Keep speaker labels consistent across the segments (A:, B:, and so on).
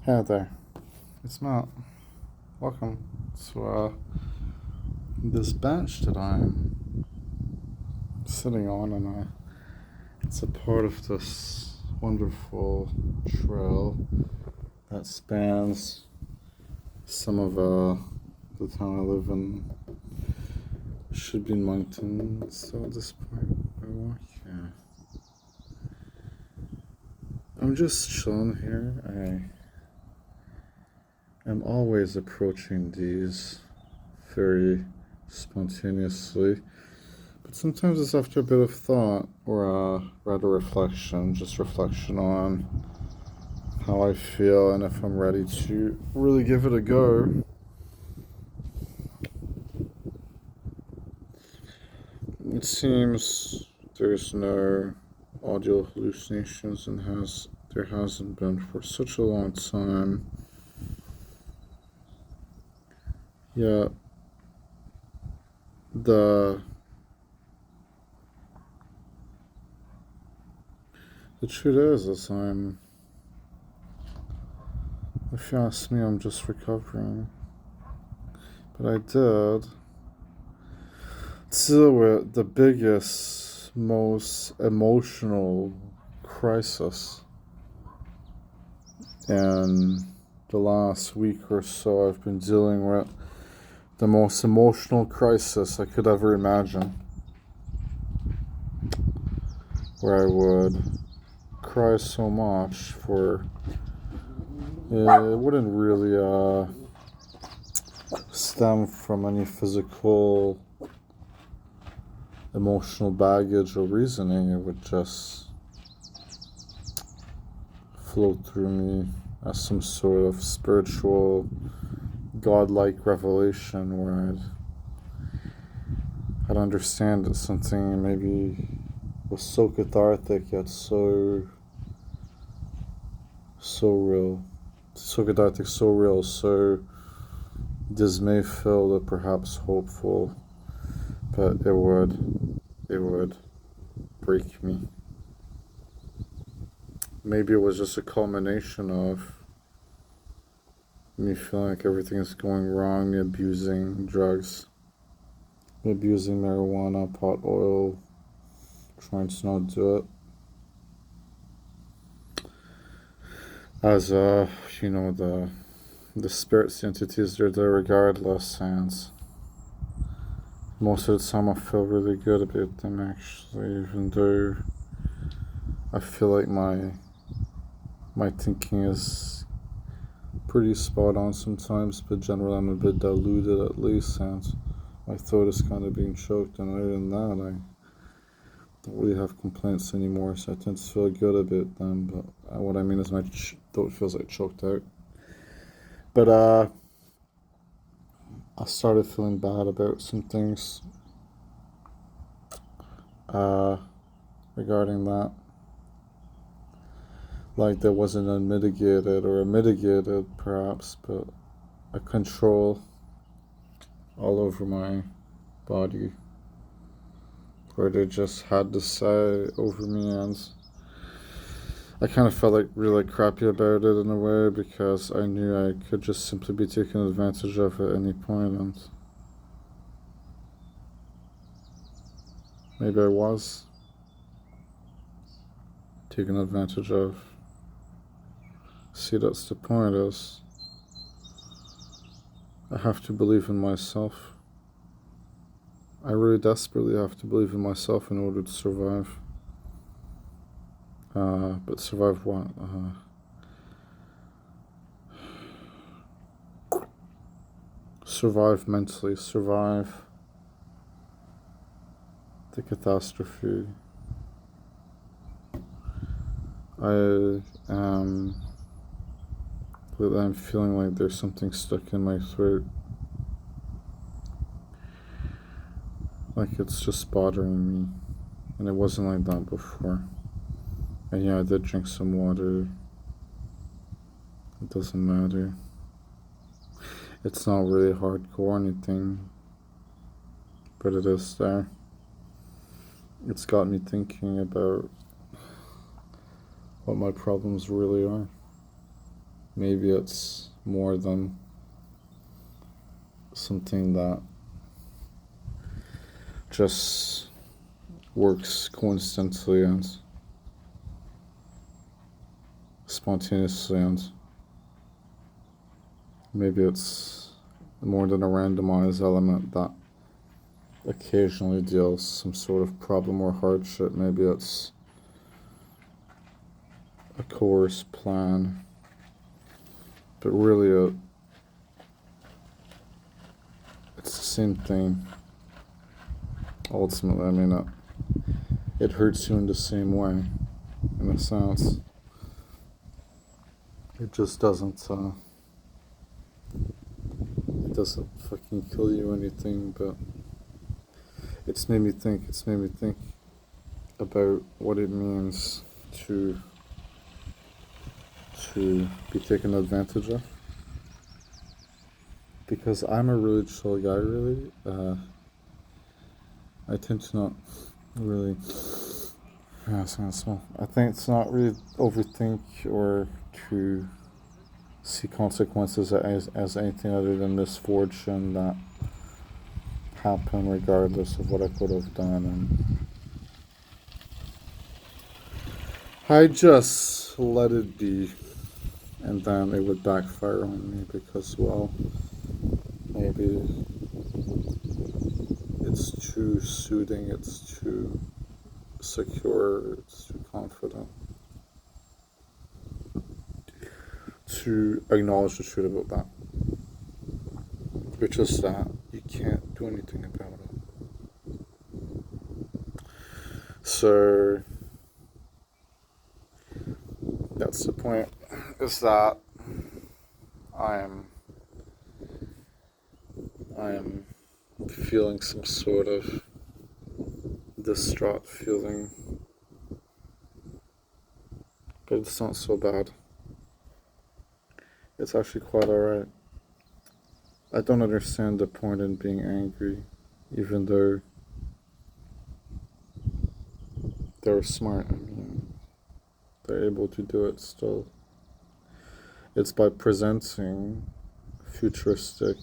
A: Hey there, it's Matt. Welcome to this bench that I'm sitting on, and it's a part of this wonderful trail that spans some of the town I live in. Should be in Moncton, so at this point I walk here. I'm just chilling here. I'm always approaching these very spontaneously, but sometimes it's after a bit of thought or rather reflection, just reflection on how I feel and if I'm ready to really give it a go. It seems there's no audio hallucinations and there hasn't been for such a long time. Yeah, the truth is if you ask me, I'm just recovering. But I did deal with the biggest, most emotional crisis in the last week or so. I've been dealing with the most emotional crisis I could ever imagine, where I would cry so much for it wouldn't really stem from any physical emotional baggage or reasoning. It would just flow through me as some sort of spiritual godlike revelation where I'd understand that something maybe was so cathartic yet so real, so cathartic, so real, so dismay filled or perhaps hopeful, but it would break me. Maybe it was just a culmination of me feeling like everything is going wrong, me abusing drugs, me abusing marijuana, pot, oil, trying to not do it. As the spirits, the entities, they're there regardless, and most of the time I feel really good about them actually, even though I feel like my thinking is pretty spot on sometimes, but generally I'm a bit diluted at least, and my throat is kind of being choked, and other than that I don't really have complaints anymore, so I tend to feel good about them. But what I mean is my throat feels like choked out. But I started feeling bad about some things regarding that. Like there wasn't unmitigated or a mitigated perhaps, but a control all over my body where they just had to say over me, and I kind of felt like really crappy about it in a way because I knew I could just simply be taken advantage of at any point, and maybe I was taken advantage of. See, that's the point, is I have to believe in myself. I really desperately have to believe in myself in order to survive. But survive what? Survive mentally, survive the catastrophe. I'm feeling like there's something stuck in my throat. Like it's just bothering me. And it wasn't like that before. And yeah, I did drink some water. It doesn't matter. It's not really hardcore or anything, but it is there. It's got me thinking about what my problems really are. Maybe it's more than something that just works coincidentally and spontaneously, and maybe it's more than a randomized element that occasionally deals some sort of problem or hardship. Maybe it's a coerced plan, but really it's the same thing ultimately. I mean, it hurts you in the same way, in a sense. It just doesn't it doesn't fucking kill you or anything, but it's made me think about what it means to be taken advantage of, because I'm a really chill guy, really. I tend to not really, yeah, small. I think it's not really overthink or to see consequences as anything other than misfortune that happen regardless of what I could have done, and I just let it be, and then it would backfire on me because, well, maybe it's too soothing, it's too secure, it's too confident to acknowledge the truth about that, which is that you can't do anything about it. So that's the point, is that I am feeling some sort of distraught feeling, but it's not so bad. It's actually quite alright. I don't understand the point in being angry, even though they're smart. I mean, they're able to do it still. It's by presenting futuristic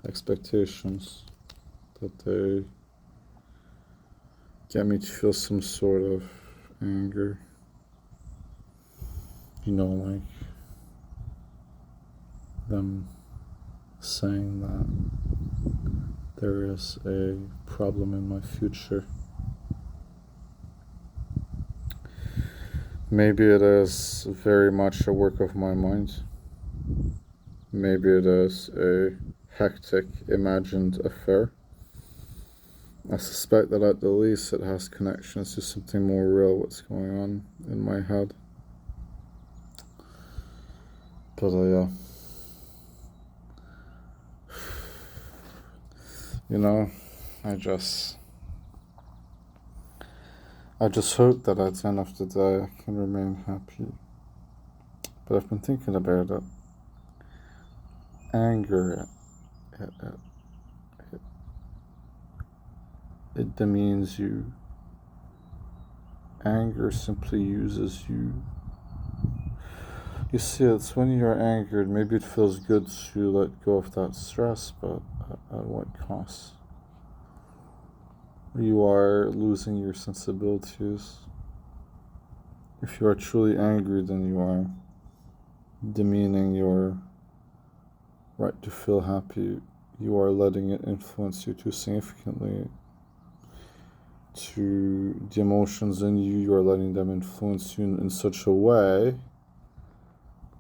A: expectations that they get me to feel some sort of anger. You know, like them saying that there is a problem in my future. Maybe it is very much a work of my mind. Maybe it is a hectic, imagined affair. I suspect that at the least it has connections to something more real, what's going on in my head. But yeah. You know, I just hope that at the end of the day I can remain happy. But I've been thinking about it. Anger, it demeans you. Anger simply uses you. You see, it's when you're angered, maybe it feels good to let go of that stress, but at what cost? You are losing your sensibilities. If you are truly angry, then you are demeaning your right to feel happy. You are letting it influence you too significantly. To the emotions in you, you are letting them influence you in such a way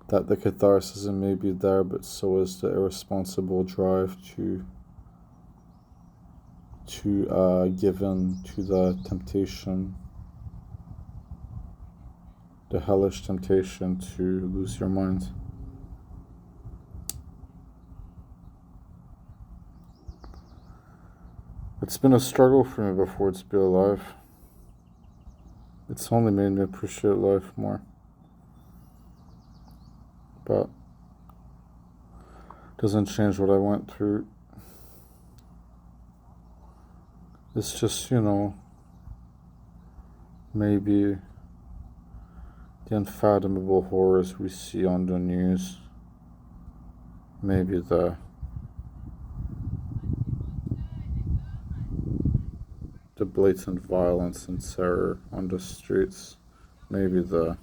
A: that the catharsis may be there, but so is the irresponsible drive to give in to the temptation, the hellish temptation to lose your mind. It's been a struggle for me before to be alive. It's only made me appreciate life more. But it doesn't change what I went through. It's just, maybe the unfathomable horrors we see on the news, maybe the blatant violence and terror on the streets, maybe the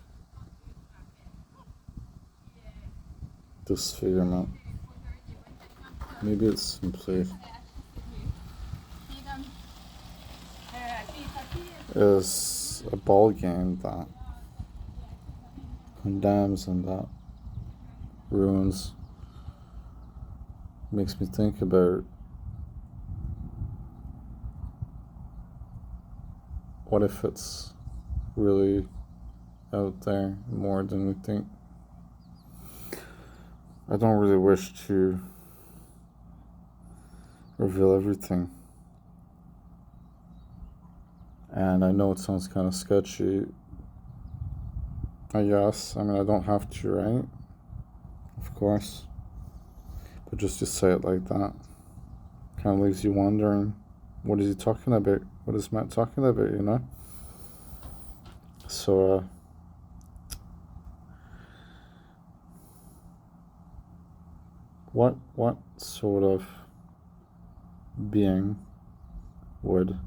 A: disfigurement. Maybe it's simply is a ball game that condemns and that ruins. Makes me think about what if it's really out there more than we think. I don't really wish to reveal everything. And I know it sounds kind of sketchy, I guess. I mean, I don't have to, right? Of course. But just to say it like that kind of leaves you wondering, what is he talking about? What is Matt talking about, you know? So, what sort of being would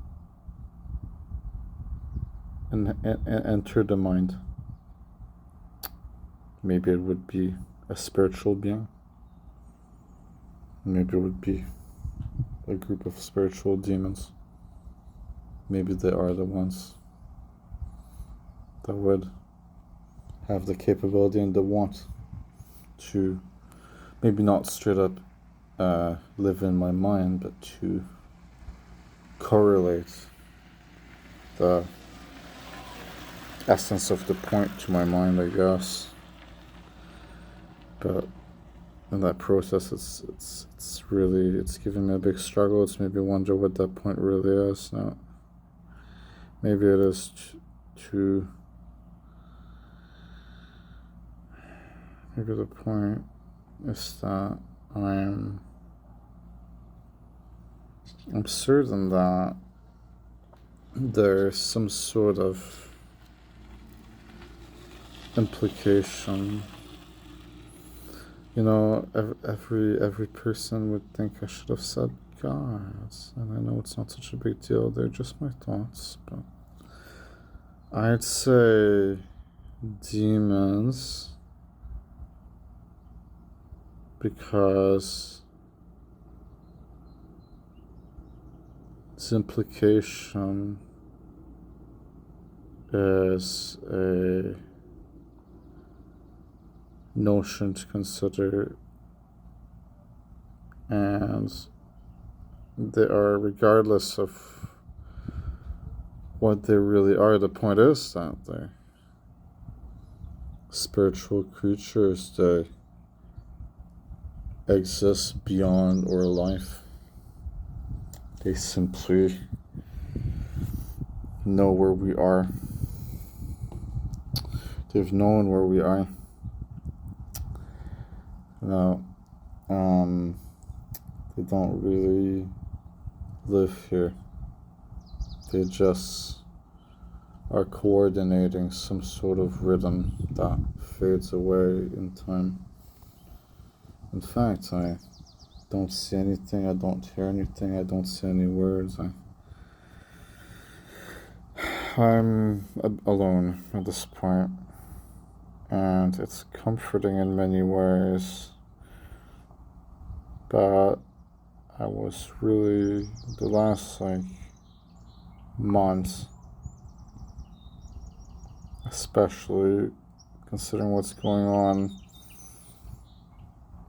A: enter the mind? Maybe it would be a spiritual being. Maybe it would be a group of spiritual demons. Maybe they are the ones that would have the capability and the want to maybe not straight up live in my mind, but to correlate the essence of the point to my mind, I guess. But in that process, it's really giving me a big struggle. It's made me wonder what that point really is. Now, maybe it is to maybe the point is that I'm certain that there's some sort of implication. You know, every person would think I should have said gods, and I know it's not such a big deal. They're just my thoughts, but I'd say demons, because its implication is a notion to consider, and they are, regardless of what they really are, the point is that they're spiritual creatures. They exist beyond our life. They simply know where we are. They've known where we are. Now, they don't really live here. They just are coordinating some sort of rhythm that fades away in time. In fact, I don't see anything, I don't hear anything, I don't see any words. I'm alone at this point, and it's comforting in many ways. But I was really, the last month, especially considering what's going on,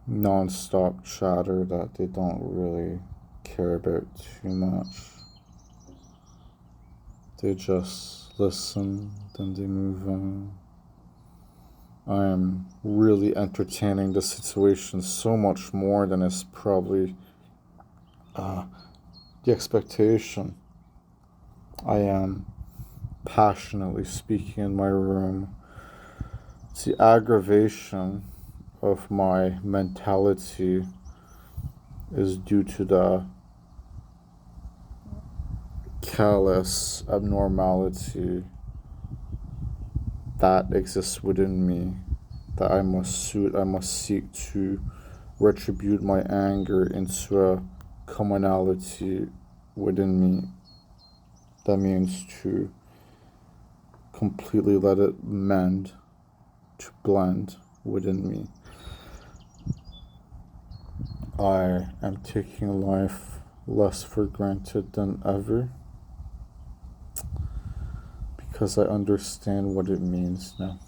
A: non-stop chatter that they don't really care about too much. They just listen, then they move on. I am really entertaining the situation so much more than is probably the expectation. I am passionately speaking in my room. It's the aggravation of my mentality is due to the callous abnormality that exists within me that I must seek to retribute my anger into a commonality within me. That means to completely let it mend, to blend within me. I am taking life less for granted than ever because I understand what it means now.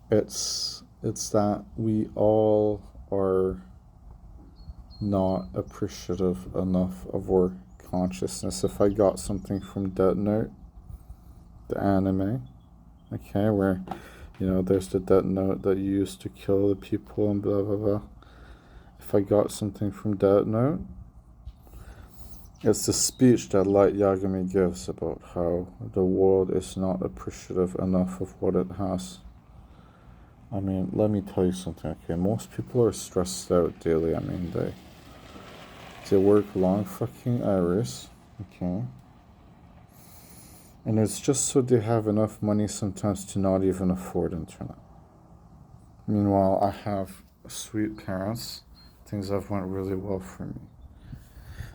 A: It's that we all are not appreciative enough of our consciousness. If I got something from Death Note, the anime, okay, where, there's the Death Note that you used to kill the people and blah, blah, blah. If I got something from Death Note, it's the speech that Light Yagami gives about how the world is not appreciative enough of what it has. I mean, let me tell you something, okay? Most people are stressed out daily. I mean, they work long fucking hours, okay? And it's just so they have enough money sometimes to not even afford internet. Meanwhile, I have sweet parents. Things have went really well for me.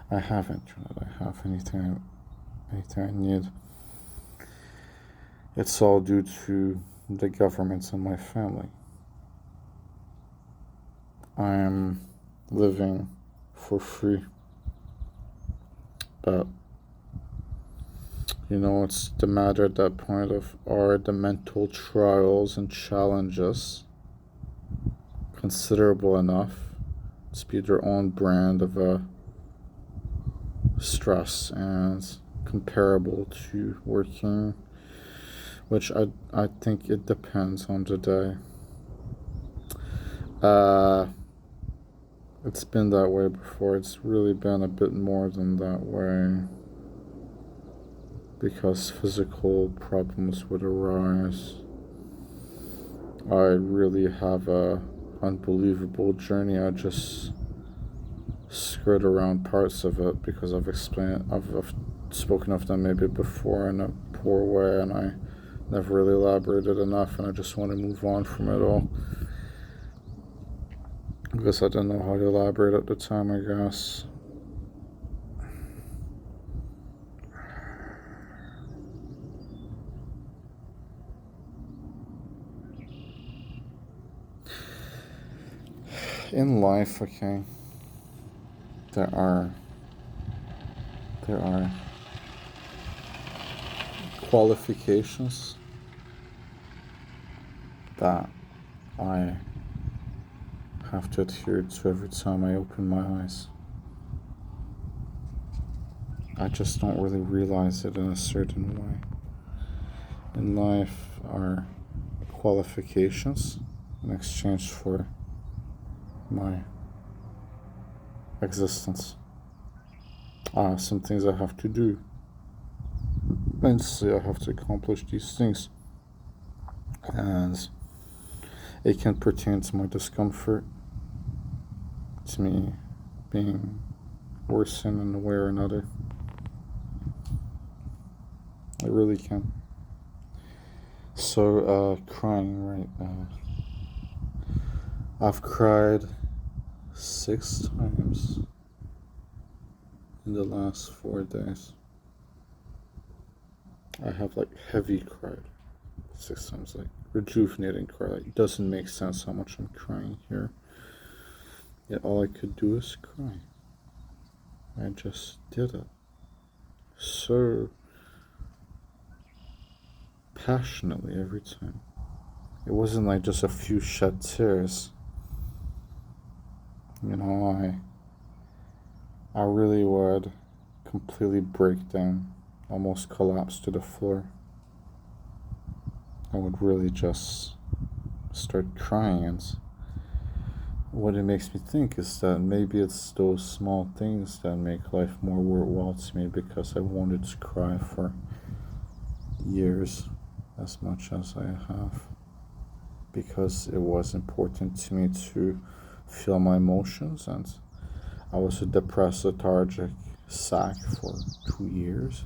A: I have internet. I have anything I need. It's all due to the governments and my family. I am living for free. But, it's the matter at that point of, are the mental trials and challenges considerable enough to be their own brand of a stress and comparable to working, which I think it depends on the day. It's been that way before. It's really been a bit more than that way because physical problems would arise. I really have a unbelievable journey. I just skirt around parts of it because I've spoken of them maybe before in a poor way, and I never really elaborated enough, and I just want to move on from it all because I didn't know how to elaborate at the time, I guess. In life, okay, there are qualifications that I have to adhere to every time I open my eyes. I just don't really realize it in a certain way. In life are qualifications in exchange for my existence. Some things I have to do. And say I have to accomplish these things. And it can pertain to my discomfort, to me being worse in a way or another. It really can. So, crying right now. I've cried 6 times in the last 4 days. I have heavy cried 6 times, rejuvenating cry. It doesn't make sense how much I'm crying here. Yet all I could do is cry. I just did it. So passionately every time. It wasn't just a few shed tears. I really would completely break down, almost collapse to the floor. I would really just start crying, and what it makes me think is that maybe it's those small things that make life more worthwhile to me, because I wanted to cry for years as much as I have, because it was important to me to feel my emotions, and I was a depressed, lethargic sack for 2 years.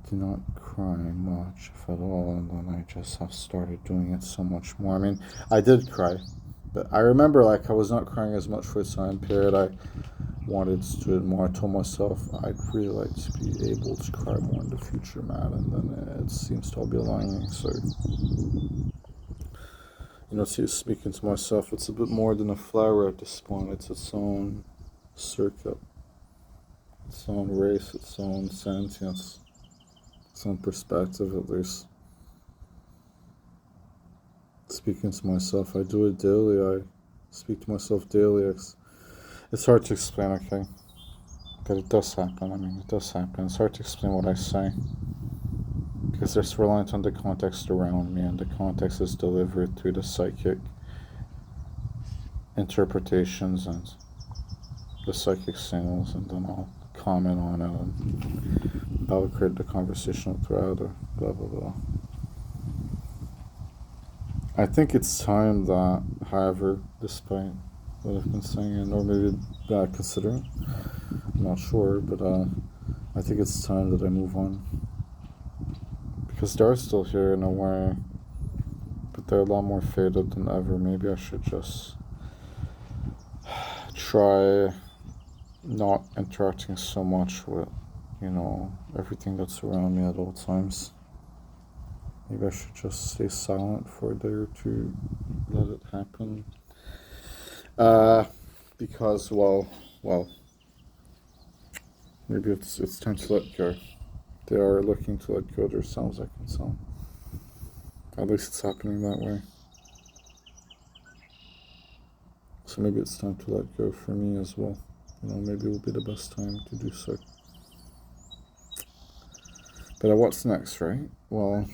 A: do not cry much, if at all, and then I just have started doing it so much more. I mean, I did cry, but I remember like I was not crying as much for a time period. I wanted to do it more. I told myself I'd really like to be able to cry more in the future, man, and then it seems to all be aligning. So, speaking to myself, it's a bit more than a flower at this point. It's its own circuit, its own race, its own sentience, its own perspective, at least. Speaking to myself, I do it daily. I speak to myself daily. It's hard to explain, okay? But it does happen. I mean, it does happen. It's hard to explain what I say because it's reliant on the context around me, and the context is delivered through the psychic interpretations and the psychic signals, and then I'll comment on it, and that'll create the conversational thread, or blah blah blah. I think it's time that, however, despite what I've been saying, or maybe considering, I'm not sure, but I think it's time that I move on. Because they're still here in a way, but they're a lot more faded than ever. Maybe I should just try not interacting so much with, everything that's around me at all times. Maybe I should just stay silent for a day or two, let it happen. Because, well, maybe it's time to let go. They are looking to let go themselves, I can tell. At least it's happening that way. So maybe it's time to let go for me as well. Maybe it will be the best time to do so. But what's next, right? Well,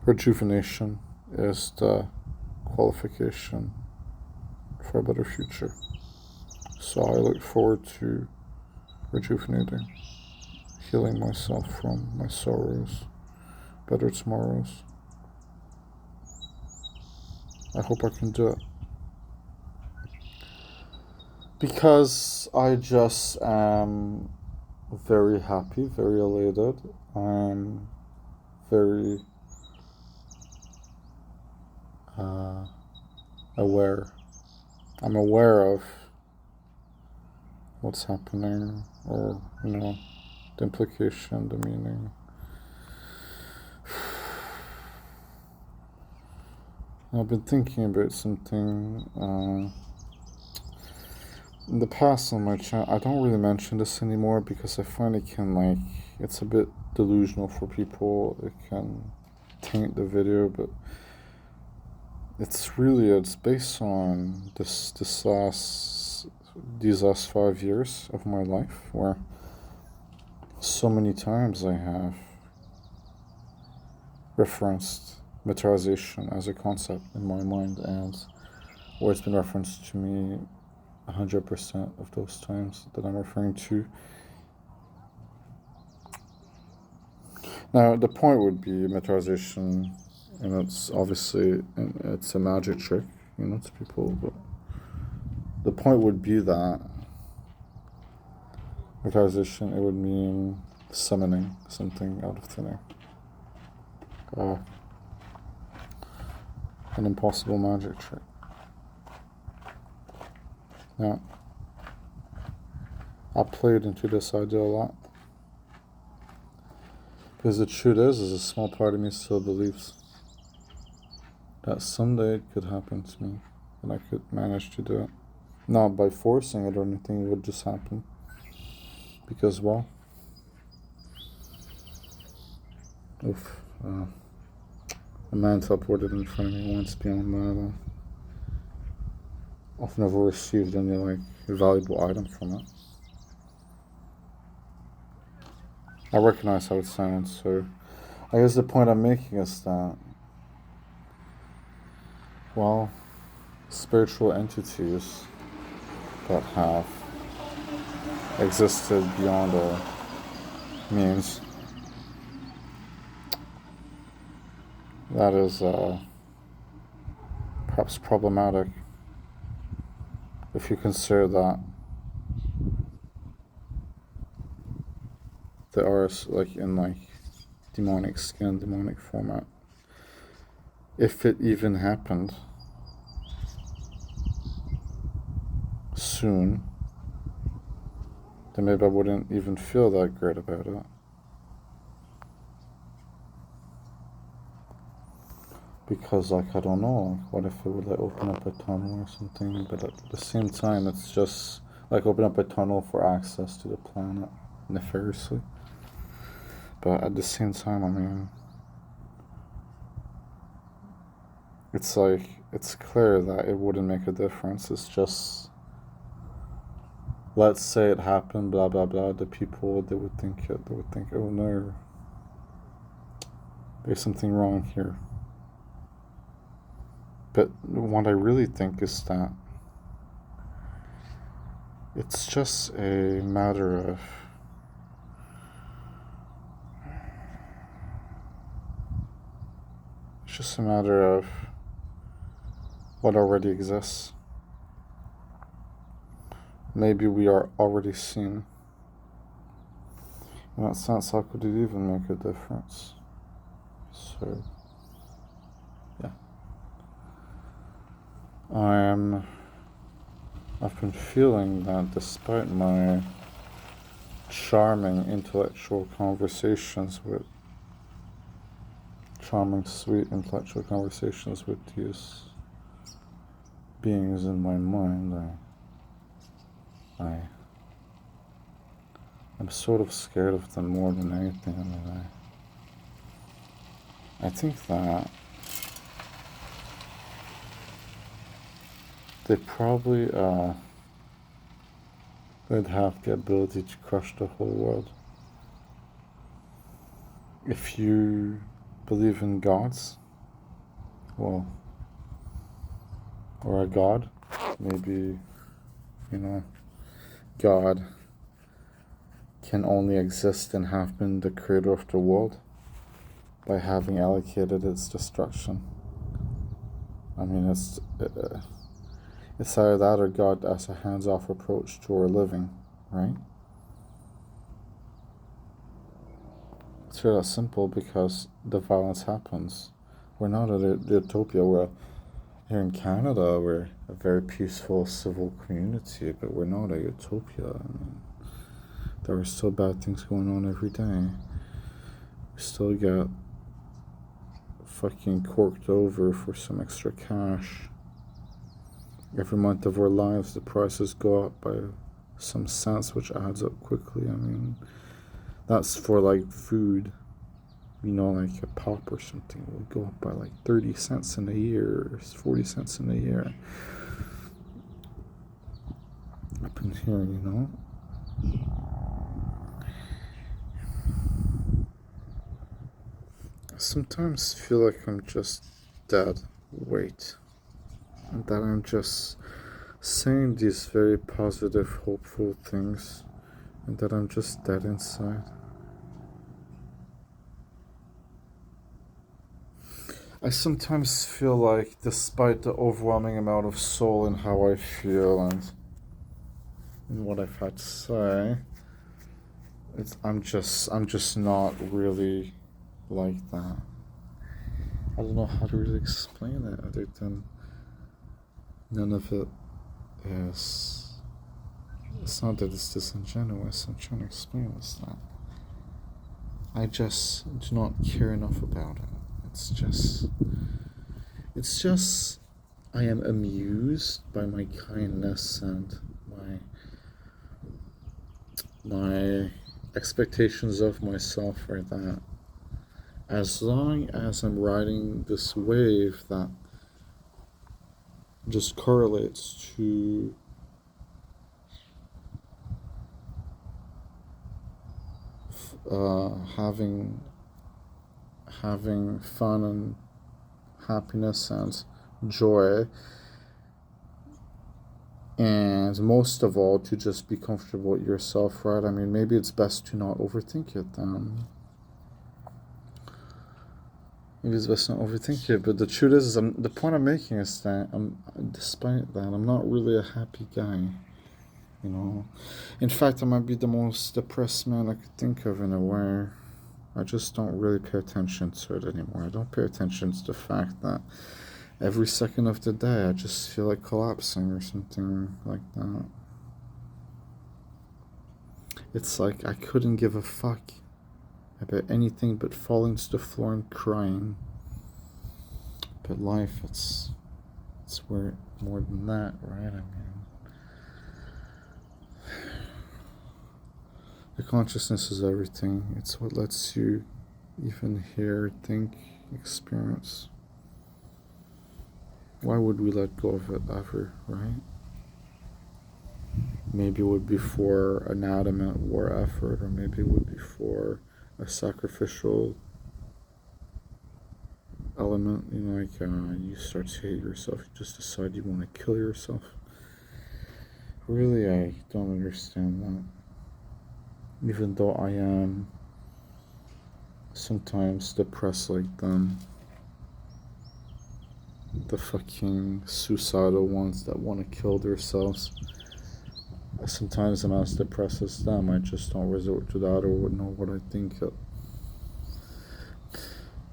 A: rejuvenation is the qualification for a better future. So I look forward to rejuvenating, healing myself from my sorrows, better tomorrows. I hope I can do it. Because I just am very happy, very elated. I'm very aware. I'm aware of what's happening, or, the implication, the meaning. I've been thinking about something in the past on my channel. I don't really mention this anymore because I find it can, it's a bit delusional for people. It can taint the video, but it's based on these last 5 years of my life, where so many times I have referenced materialization as a concept in my mind, and where it's been referenced to me 100% of those times that I'm referring to. Now, the point would be materialization, and it's obviously, it's a magic trick, to people, but the point would be that materialization, it would mean summoning something out of thin air. An impossible magic trick. Now, I played into this idea a lot, because the truth is a small part of me still believes that someday it could happen to me, and I could manage to do it. Not by forcing it or anything, it would just happen. Because, well, a man teleported in front of me once. Beyond that, I've never received any valuable item from it. I recognize how it sounds, so I guess the point I'm making is that, well, spiritual entities that have existed beyond our means, that is perhaps problematic if you consider that that are like in like demonic skin, demonic format, if it even happened soon, then maybe I wouldn't even feel that great about it. Because, like, I don't know, like, what if it would, like, open up a tunnel or something? But at the same time, it's just, like, open up a tunnel for access to the planet nefariously. But at the same time, I mean, it's like, it's clear that it wouldn't make a difference. It's just, let's say it happened, blah, blah, blah. The people, they would think, oh no, there's something wrong here. But what I really think is that it's just a matter of what already exists. Maybe we are already seen. In that sense, how could it even make a difference? So, yeah. I've been feeling that despite my charming, sweet intellectual conversations with these beings in my mind, I'm sort of scared of them more than anything. I mean, I think that they probably they'd have the ability to crush the whole world. If you believe in gods, well, or a god, maybe, God can only exist and have been the creator of the world by having allocated its destruction. I mean, it's either that or God as a hands-off approach to our living, right? It's really that simple because the violence happens. We're not a utopia. We're here in Canada. We're a very peaceful civil community, but we're not a utopia. I mean, there are still bad things going on every day. We still get fucking corked over for some extra cash. Every month of our lives, the prices go up by some cents, which adds up quickly. I mean, that's for like food, like a pop or something will go up by like 30 cents in a year, or 40 cents in a year. Up in here, I sometimes feel like I'm just dead weight, and that I'm just saying these very positive, hopeful things, and that I'm just dead inside. I sometimes feel like, despite the overwhelming amount of soul in how I feel and in what I've had to say, I'm just not really like that. I don't know how to really explain it other than none of it is. It's not that it's disingenuous. I'm trying to explain this. That I just do not care enough about it. It's just I am amused by my kindness and my expectations of myself are that as long as I'm riding this wave that just correlates to having fun and happiness and joy, and most of all to just be comfortable with yourself, right? I mean, maybe it's best to not overthink it then. Maybe it's best not overthink it, but the truth is the point I'm making is that despite that, I'm not really a happy guy. you know. In fact, I might be the most depressed man I could think of in a way. I just don't really pay attention to it anymore. I don't pay attention to the fact that every second of the day I just feel like collapsing or something like that. It's like I couldn't give a fuck about anything but falling to the floor and crying. But life, it's more than that, right? I mean, the consciousness is everything. It's what lets you even hear, think, experience. Why would we let go of it ever, right? Maybe it would be for an adamant war effort, or maybe it would be for a sacrificial element, like you start to hate yourself, you just decide you want to kill yourself. Really, I don't understand that. Even though I am sometimes depressed like them, the fucking suicidal ones that want to kill themselves. Sometimes I'm as depressed as them. I just don't resort to that or know what I think of.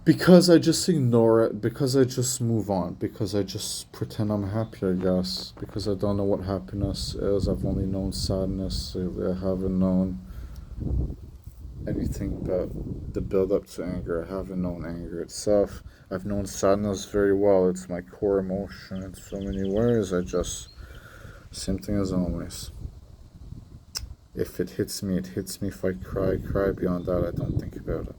A: Because I just ignore it, because I just move on, because I just pretend I'm happy, I guess. Because I don't know what happiness is. I've only known sadness. I haven't known anything but the build up to anger. I haven't known anger itself. I've known sadness very well. It's my core emotion in so many ways. Same thing as always. If it hits me, it hits me. If I cry, I cry. Beyond that, I don't think about it.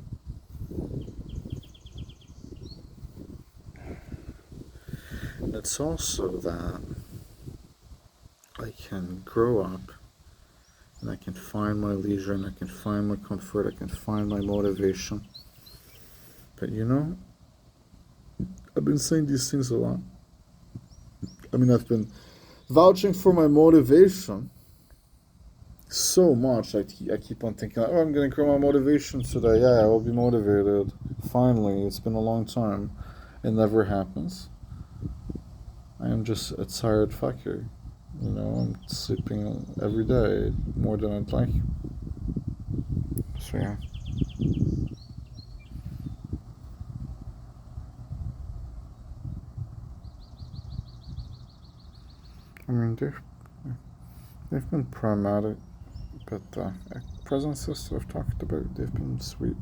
A: And it's also that I can grow up and I can find my leisure and I can find my comfort, I can find my motivation. But I've been saying these things a lot. I mean, I've been vouching for my motivation so much. I keep on thinking, oh, I'm going to grow my motivation today. Yeah, I will be motivated. Finally, it's been a long time. It never happens. I am just a tired fucker. I'm sleeping every day more than I'd like. So yeah. I mean, they've been pragmatic, but the present sister I've talked about, they've been sweet.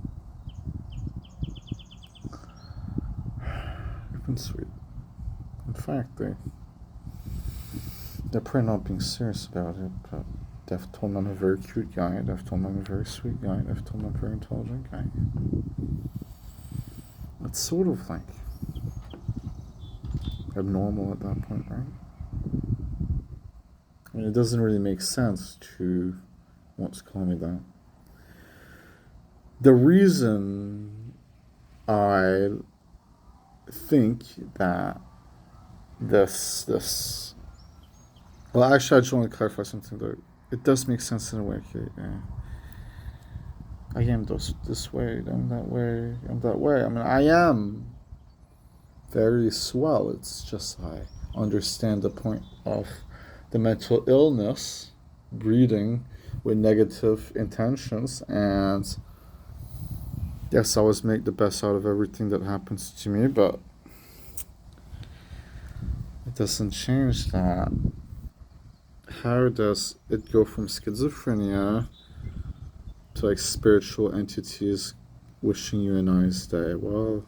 A: They've been sweet. In fact, they're probably not being serious about it, but they've told me I'm a very cute guy, they've told me I'm a very sweet guy, they've told me I'm a very intelligent guy. It's sort of like abnormal at that point, right? I mean, it doesn't really make sense to want to call me that. The reason I think that this well, actually, I just want to clarify something though. It does make sense in a way. Okay, yeah. I am this way, I'm that way, I'm that way. I mean, I am very swell. It's just I understand the point of the mental illness, breeding with negative intentions, and yes, I always make the best out of everything that happens to me, but it doesn't change that. How does it go from schizophrenia to like spiritual entities wishing you a nice day? Well,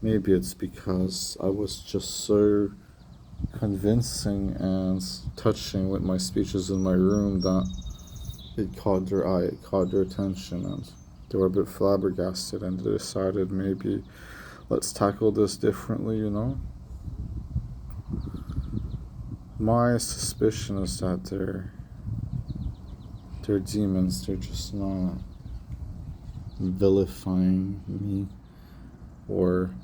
A: maybe it's because I was just so convincing and touching with my speeches in my room that it caught their eye, it caught their attention, and they were a bit flabbergasted, and they decided maybe let's tackle this differently, My suspicion is that they're demons. They're just not vilifying me or,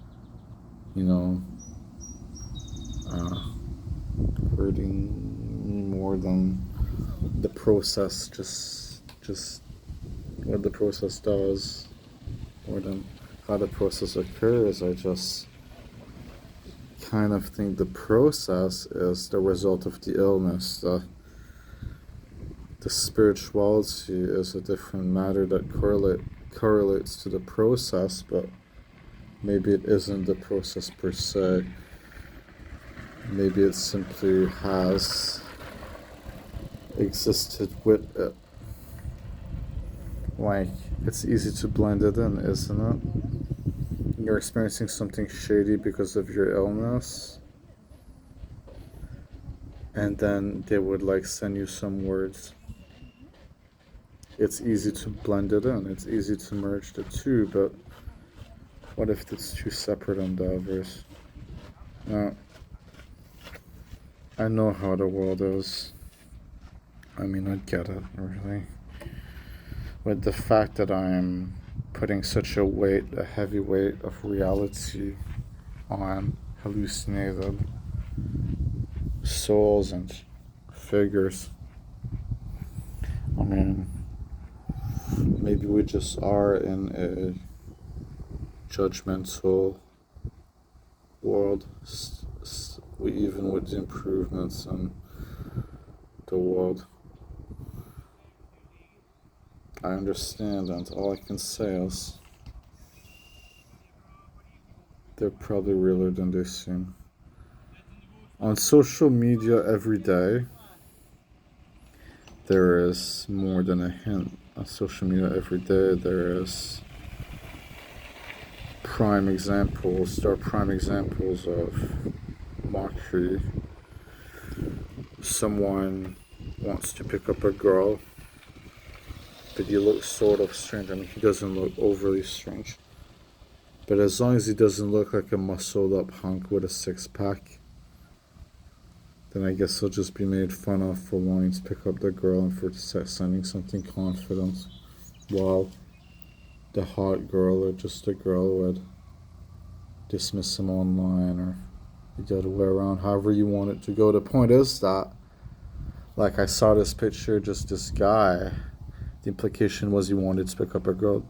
A: hurting me more than the process, just what the process does, more than how the process occurs. I just kind of think the process is the result of the illness. the spirituality is a different matter that correlates to the process, but maybe it isn't the process per se. Maybe it simply has existed with it. Like, it's easy to blend it in, isn't it? You're experiencing something shady because of your illness, and then they would like send you some words. It's easy to blend it in, it's easy to merge the two, but what if it's two separate endeavors? I know how the world is. I mean, I get it, really. With the fact that I'm putting such a heavy weight of reality on hallucinated souls and figures. I mean, maybe we just are in a judgmental world, even with the improvements in the world. I understand, and all I can say is they're probably realer than they seem. On social media every day, there is more than a hint. On social media every day, there is prime examples. There are prime examples of mockery. Someone wants to pick up a girl, but he looks sort of strange. I mean, he doesn't look overly strange. But as long as he doesn't look like a muscled up hunk with a six-pack, then I guess he'll just be made fun of for wanting to pick up the girl and for sending something confident, while the hot girl or just the girl would dismiss him online, or the other way around, however you want it to go. The point is that, like, I saw this picture, just this guy, the implication was he wanted to pick up a girl.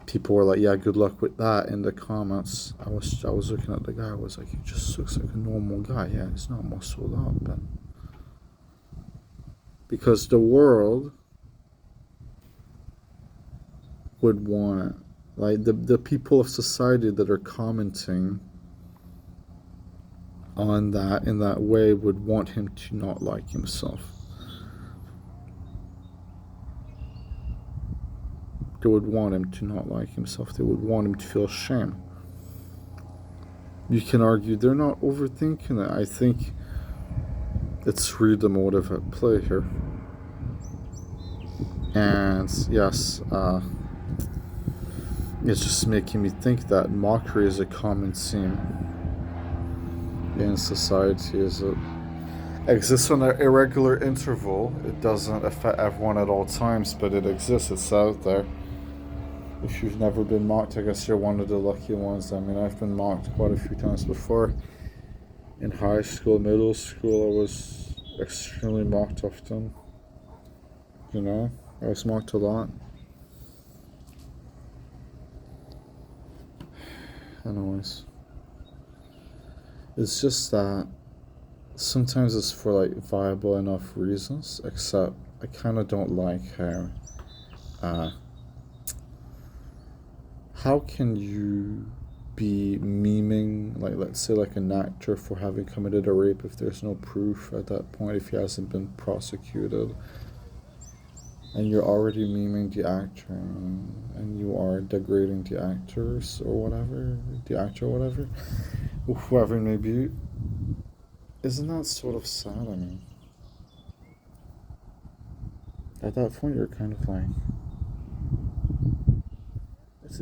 A: People were like, yeah, good luck with that in the comments. I was looking at the guy, I was like, he just looks like a normal guy. Yeah, he's not muscled up, but because the world would want, like, the people of society that are commenting on that in that way would want him to not like himself. They would want him to not like himself. They would want him to feel shame. You can argue they're not overthinking it. I think it's really the motive at play here. And yes, it's just making me think that mockery is a common theme in society. As it exists on an irregular interval, it doesn't affect everyone at all times, but it exists. It's out there. If you've never been mocked, I guess you're one of the lucky ones. I mean, I've been mocked quite a few times before. In high school, middle school, I was extremely mocked often. You know, I was mocked a lot. Anyways, it's just that sometimes it's for like viable enough reasons, except I kind of don't like how can you be memeing, like, let's say, like an actor for having committed a rape if there's no proof at that point, if he hasn't been prosecuted, and you're already memeing the actor, and you are degrading the actors or whatever, the actor or whatever, whoever it may be. Isn't that sort of sad? I mean, at that point you're kind of like,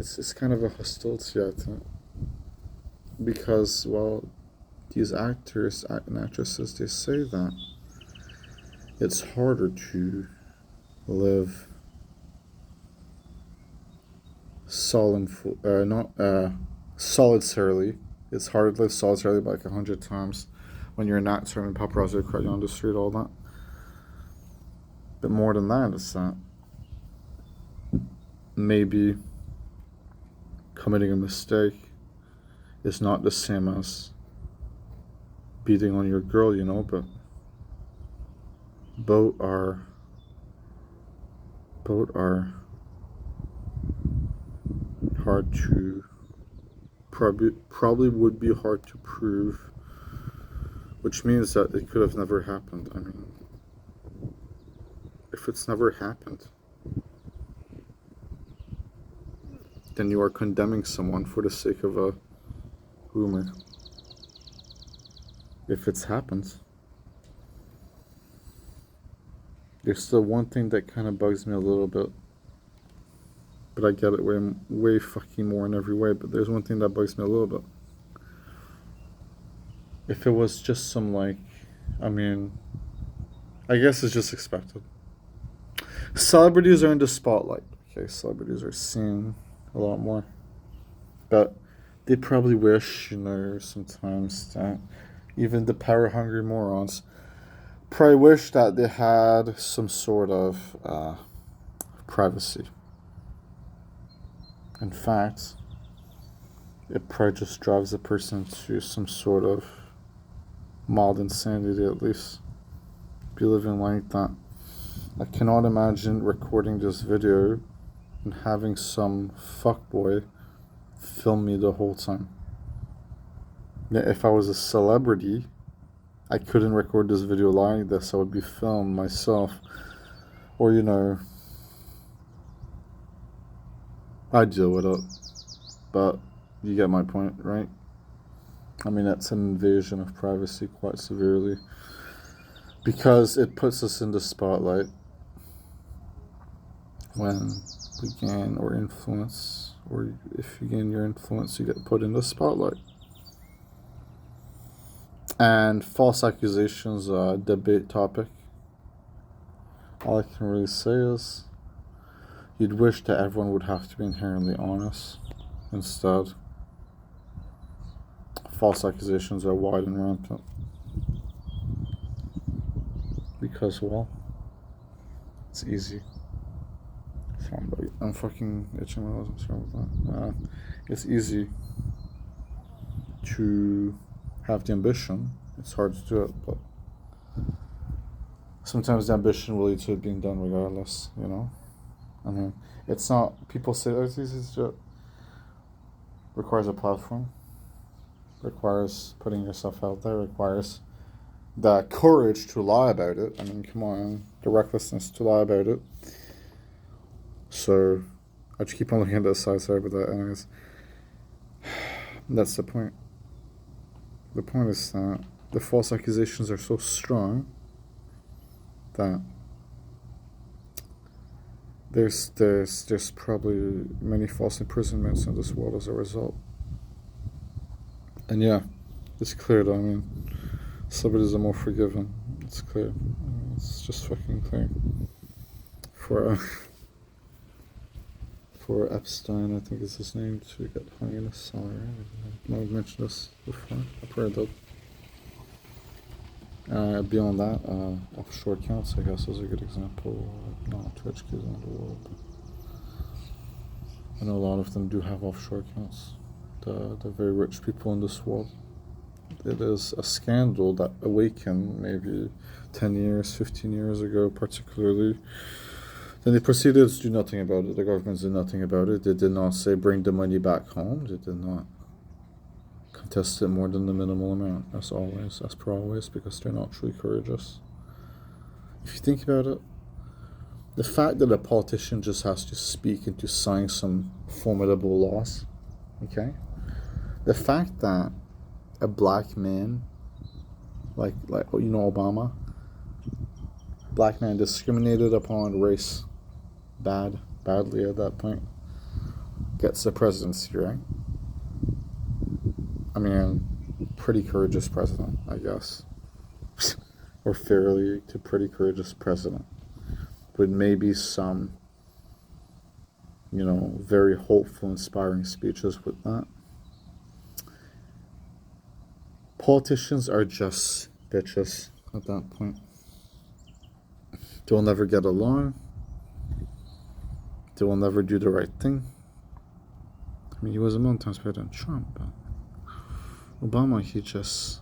A: it's kind of a hostility, I think, because, well, these actors and actresses, they say that it's harder to live solitarily. It's harder to live solitarily by like 100 times when you're an actor and paparazzi crowd you on the street, all that. But more than that, it's that maybe committing a mistake is not the same as beating on your girl, you know, but both are both are hard to, probably would be hard to prove, which means that it could have never happened. I mean, if it's never happened, then you are condemning someone for the sake of a rumor. If it's happened, there's still one thing that kind of bugs me a little bit, but I get it way fucking more in every way, but there's one thing that bugs me a little bit. If it was just some, like, I mean, I guess it's just expected. Celebrities are in the spotlight. Okay, celebrities are seen a lot more. But they probably wish, sometimes that even the power-hungry morons probably wish that they had some sort of privacy. In fact, it probably just drives a person to some sort of mild insanity, at least. Be living like that. I cannot imagine recording this video and having some fuckboy film me the whole time. If I was a celebrity, I couldn't record this video like this. I would be filmed myself. Or, I'd deal with it. But you get my point, right? I mean, that's an invasion of privacy quite severely. Because it puts us in the spotlight when we gain our influence, or if you gain your influence, you get put in the spotlight. And false accusations are a debate topic. All I can really say is you'd wish that everyone would have to be inherently honest. Instead, false accusations are wide and rampant. Because, well, it's easy. I'm fucking itching my nose. I'm sorry about that. It's easy to have the ambition. It's hard to do it, but sometimes the ambition will lead to it being done regardless, I mean, it's not, people say, oh, it's easy to do it. Requires a platform. Requires putting yourself out there. Requires the courage to lie about it. I mean, come on, the recklessness to lie about it. So, I just keep on looking at the side, sorry about that, anyways. That's the point. The point is that the false accusations are so strong that there's probably many false imprisonments in this world as a result. And yeah, it's clear that, I mean, celebrities are more forgiven. It's clear. It's just fucking clear. For Epstein, I think is his name, to get hung in a cellar. I've mentioned this before. I've heard that. Beyond that, offshore accounts, I guess, is a good example. Not too educated in the world, but I know a lot of them do have offshore accounts. The very rich people in this world. It is a scandal that awakened maybe 10 years, 15 years ago, particularly. Then they proceeded to do nothing about it. The government did nothing about it. They did not say bring the money back home. They did not contest it more than the minimal amount, as always, as per always, because they're not truly courageous. If you think about it, the fact that a politician just has to speak and to sign some formidable laws, okay? The fact that a black man, like Obama, black man discriminated upon race badly at that point, gets the presidency, right? I mean, pretty courageous president, I guess. Or fairly to pretty courageous president. With maybe some, very hopeful, inspiring speeches with that. Politicians are just bitches at that point. They'll never get along. They will never do the right thing. I mean, he was a million times better than Trump, but Obama, he just...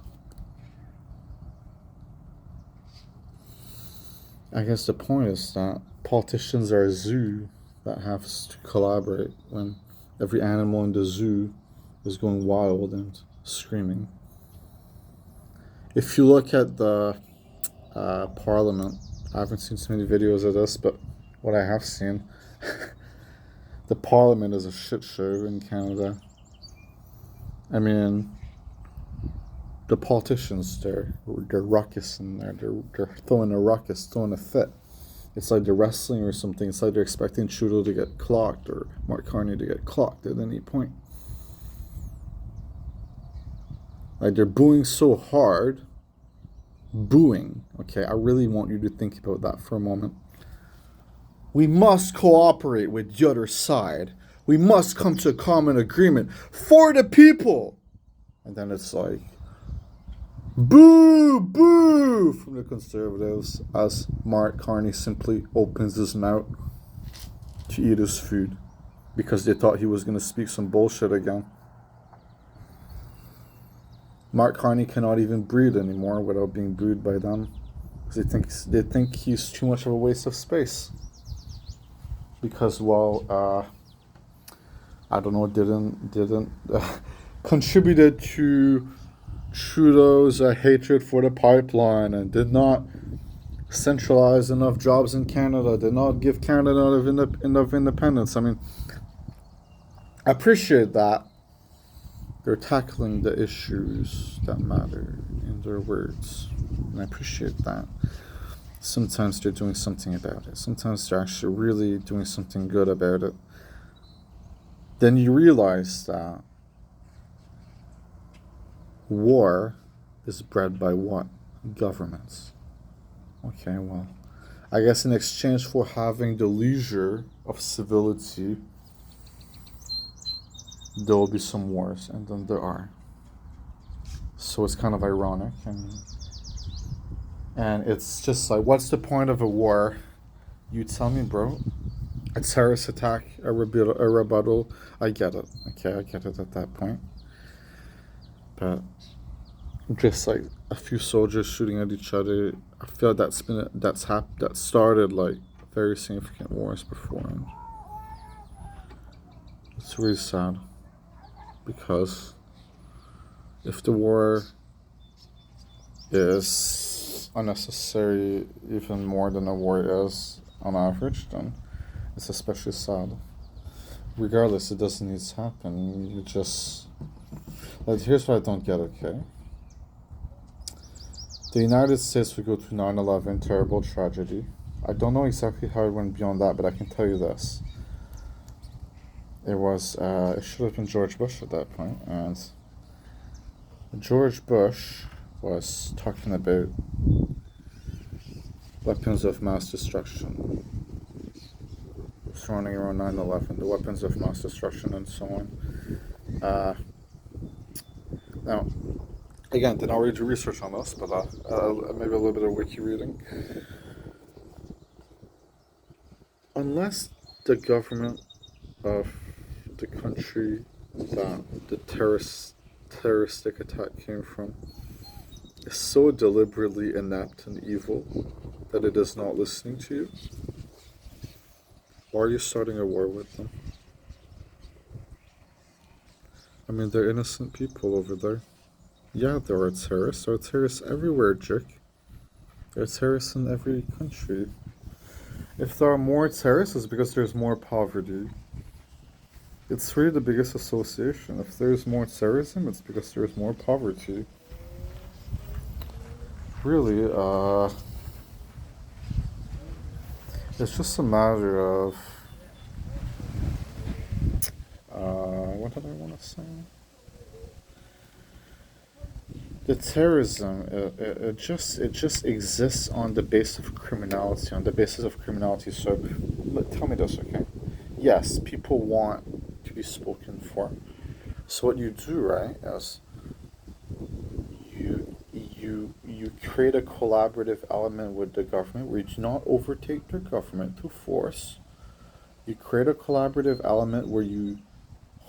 A: I guess the point is that politicians are a zoo that has to collaborate when every animal in the zoo is going wild and screaming. If you look at the parliament, I haven't seen so many videos of this, but what I have seen, the parliament is a shit show in Canada. I mean, the politicians, they're ruckus in there. They're throwing a ruckus, throwing a fit. It's like they're wrestling or something. It's like they're expecting Trudeau to get clocked or Mark Carney to get clocked at any point. Like, they're booing so hard. Booing. Okay, I really want you to think about that for a moment. We must cooperate with the other side. We must come to a common agreement for the people. And then it's like, boo, boo from the Conservatives as Mark Carney simply opens his mouth to eat his food because they thought he was going to speak some bullshit again. Mark Carney cannot even breathe anymore without being booed by them. They think he's too much of a waste of space. Because, well, I don't know, didn't contributed to Trudeau's hatred for the pipeline and did not centralize enough jobs in Canada, did not give Canada enough independence. I mean, I appreciate that they're tackling the issues that matter in their words, and I appreciate that. Sometimes they're doing something about it. Sometimes they're actually really doing something good about it. Then you realize that war is bred by what? Governments. Okay, well, I guess in exchange for having the leisure of civility, there will be some wars, and then there are. So it's kind of ironic, and it's just like, what's the point of a war? You tell me, bro. A terrorist attack, a rebuttal. I get it. Okay, I get it at that point. But just like a few soldiers shooting at each other, I feel like that started like very significant wars before. And it's really sad because if the war is unnecessary even more than a war is on average, then it's especially sad. Regardless, it doesn't need to happen. You just... Like, here's what I don't get, okay? The United States would go to 9/11, terrible tragedy. I don't know exactly how it went beyond that, but I can tell you this. It should have been George Bush at that point, and George Bush was talking about weapons of mass destruction surrounding around 9/11, the weapons of mass destruction and so on. Now, again, did not really do research on this, but maybe a little bit of wiki reading. Unless the government of the country that the terroristic attack came from is so deliberately inept and evil that it is not listening to you, why are you starting a war with them? I mean, they're innocent people over there. Yeah, there are terrorists. There are terrorists everywhere, jerk. There are terrorists in every country. If there are more terrorists, it's because there's more poverty. It's really the biggest association. If there's more terrorism, it's because there's more poverty. Really, it's just a matter of, what did I want to say? The terrorism, it just exists on the basis of criminality, So, tell me this, okay? Yes, people want to be spoken for. So what you do, right, is you create a collaborative element with the government where you do not overtake the government through force. You create a collaborative element where you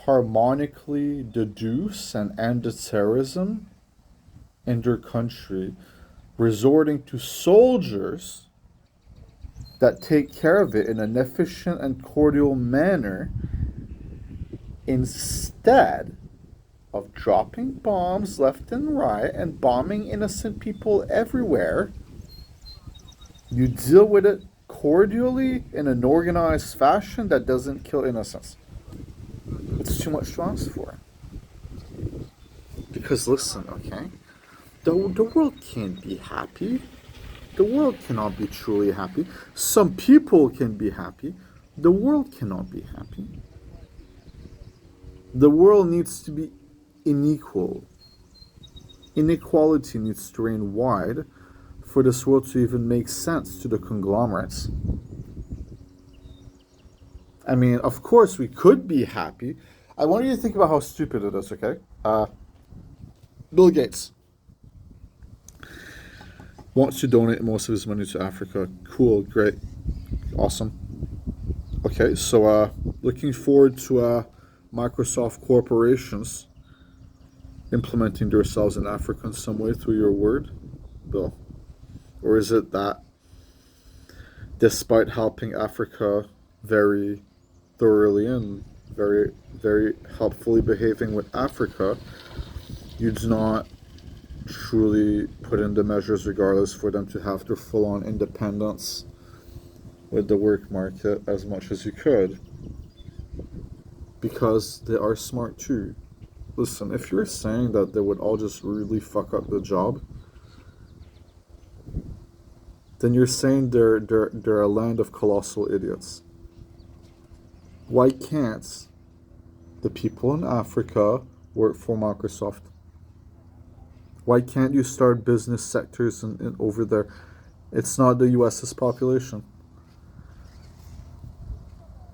A: harmonically deduce and end the terrorism in their country, resorting to soldiers that take care of it in an efficient and cordial manner instead of dropping bombs left and right and bombing innocent people everywhere. You deal with it cordially in an organized fashion that doesn't kill innocents. It's too much to ask for. Because listen, okay? The world can't be happy. The world cannot be truly happy. Some people can be happy. The world cannot be happy. The world needs to be unequal. Inequality needs to reign wide for this world to even make sense to the conglomerates. I mean, of course, we could be happy. I want you to think about how stupid it is, okay? Bill Gates wants to donate most of his money to Africa. Cool, great, awesome. Okay, so looking forward to Microsoft corporations implementing themselves in Africa in some way through your word, Bill? Or is it that despite helping Africa very thoroughly and very, very helpfully behaving with Africa, you do not truly put in the measures regardless for them to have their full-on independence with the work market as much as you could? Because they are smart too. Listen, if you're saying that they would all just really fuck up the job, then you're saying they're a land of colossal idiots. Why can't the people in Africa work for Microsoft? Why can't you start business sectors in over there? It's not the US's population.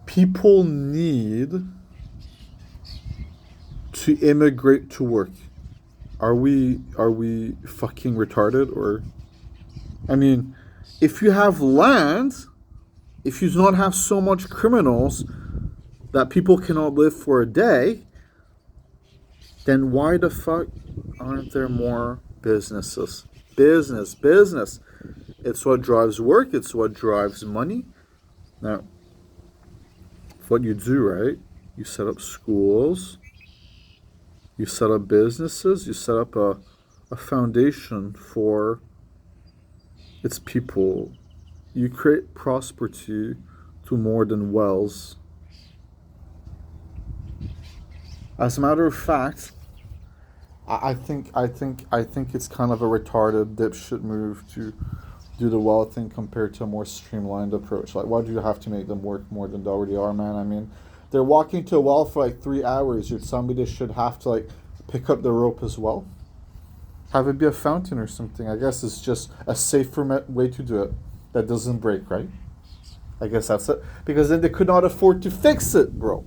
A: People need to immigrate to work. Are we fucking retarded? Or I mean, if you have land, if you do not have so much criminals that people cannot live for a day, then why the fuck aren't there more businesses? Business. It's what drives work. It's what drives money. Now, what you do, right? You set up schools. You set up businesses. You set up a foundation for its people. You create prosperity to more than wells. As a matter of fact, I think it's kind of a retarded dipshit move to do the well thing compared to a more streamlined approach. Like, why do you have to make them work more than they already are, man? I mean, they're walking to a well for like 3 hours. Somebody should have to like pick up the rope as well. Have it be a fountain or something. I guess it's just a safer way to do it that doesn't break, right? I guess that's it. Because then they could not afford to fix it, bro.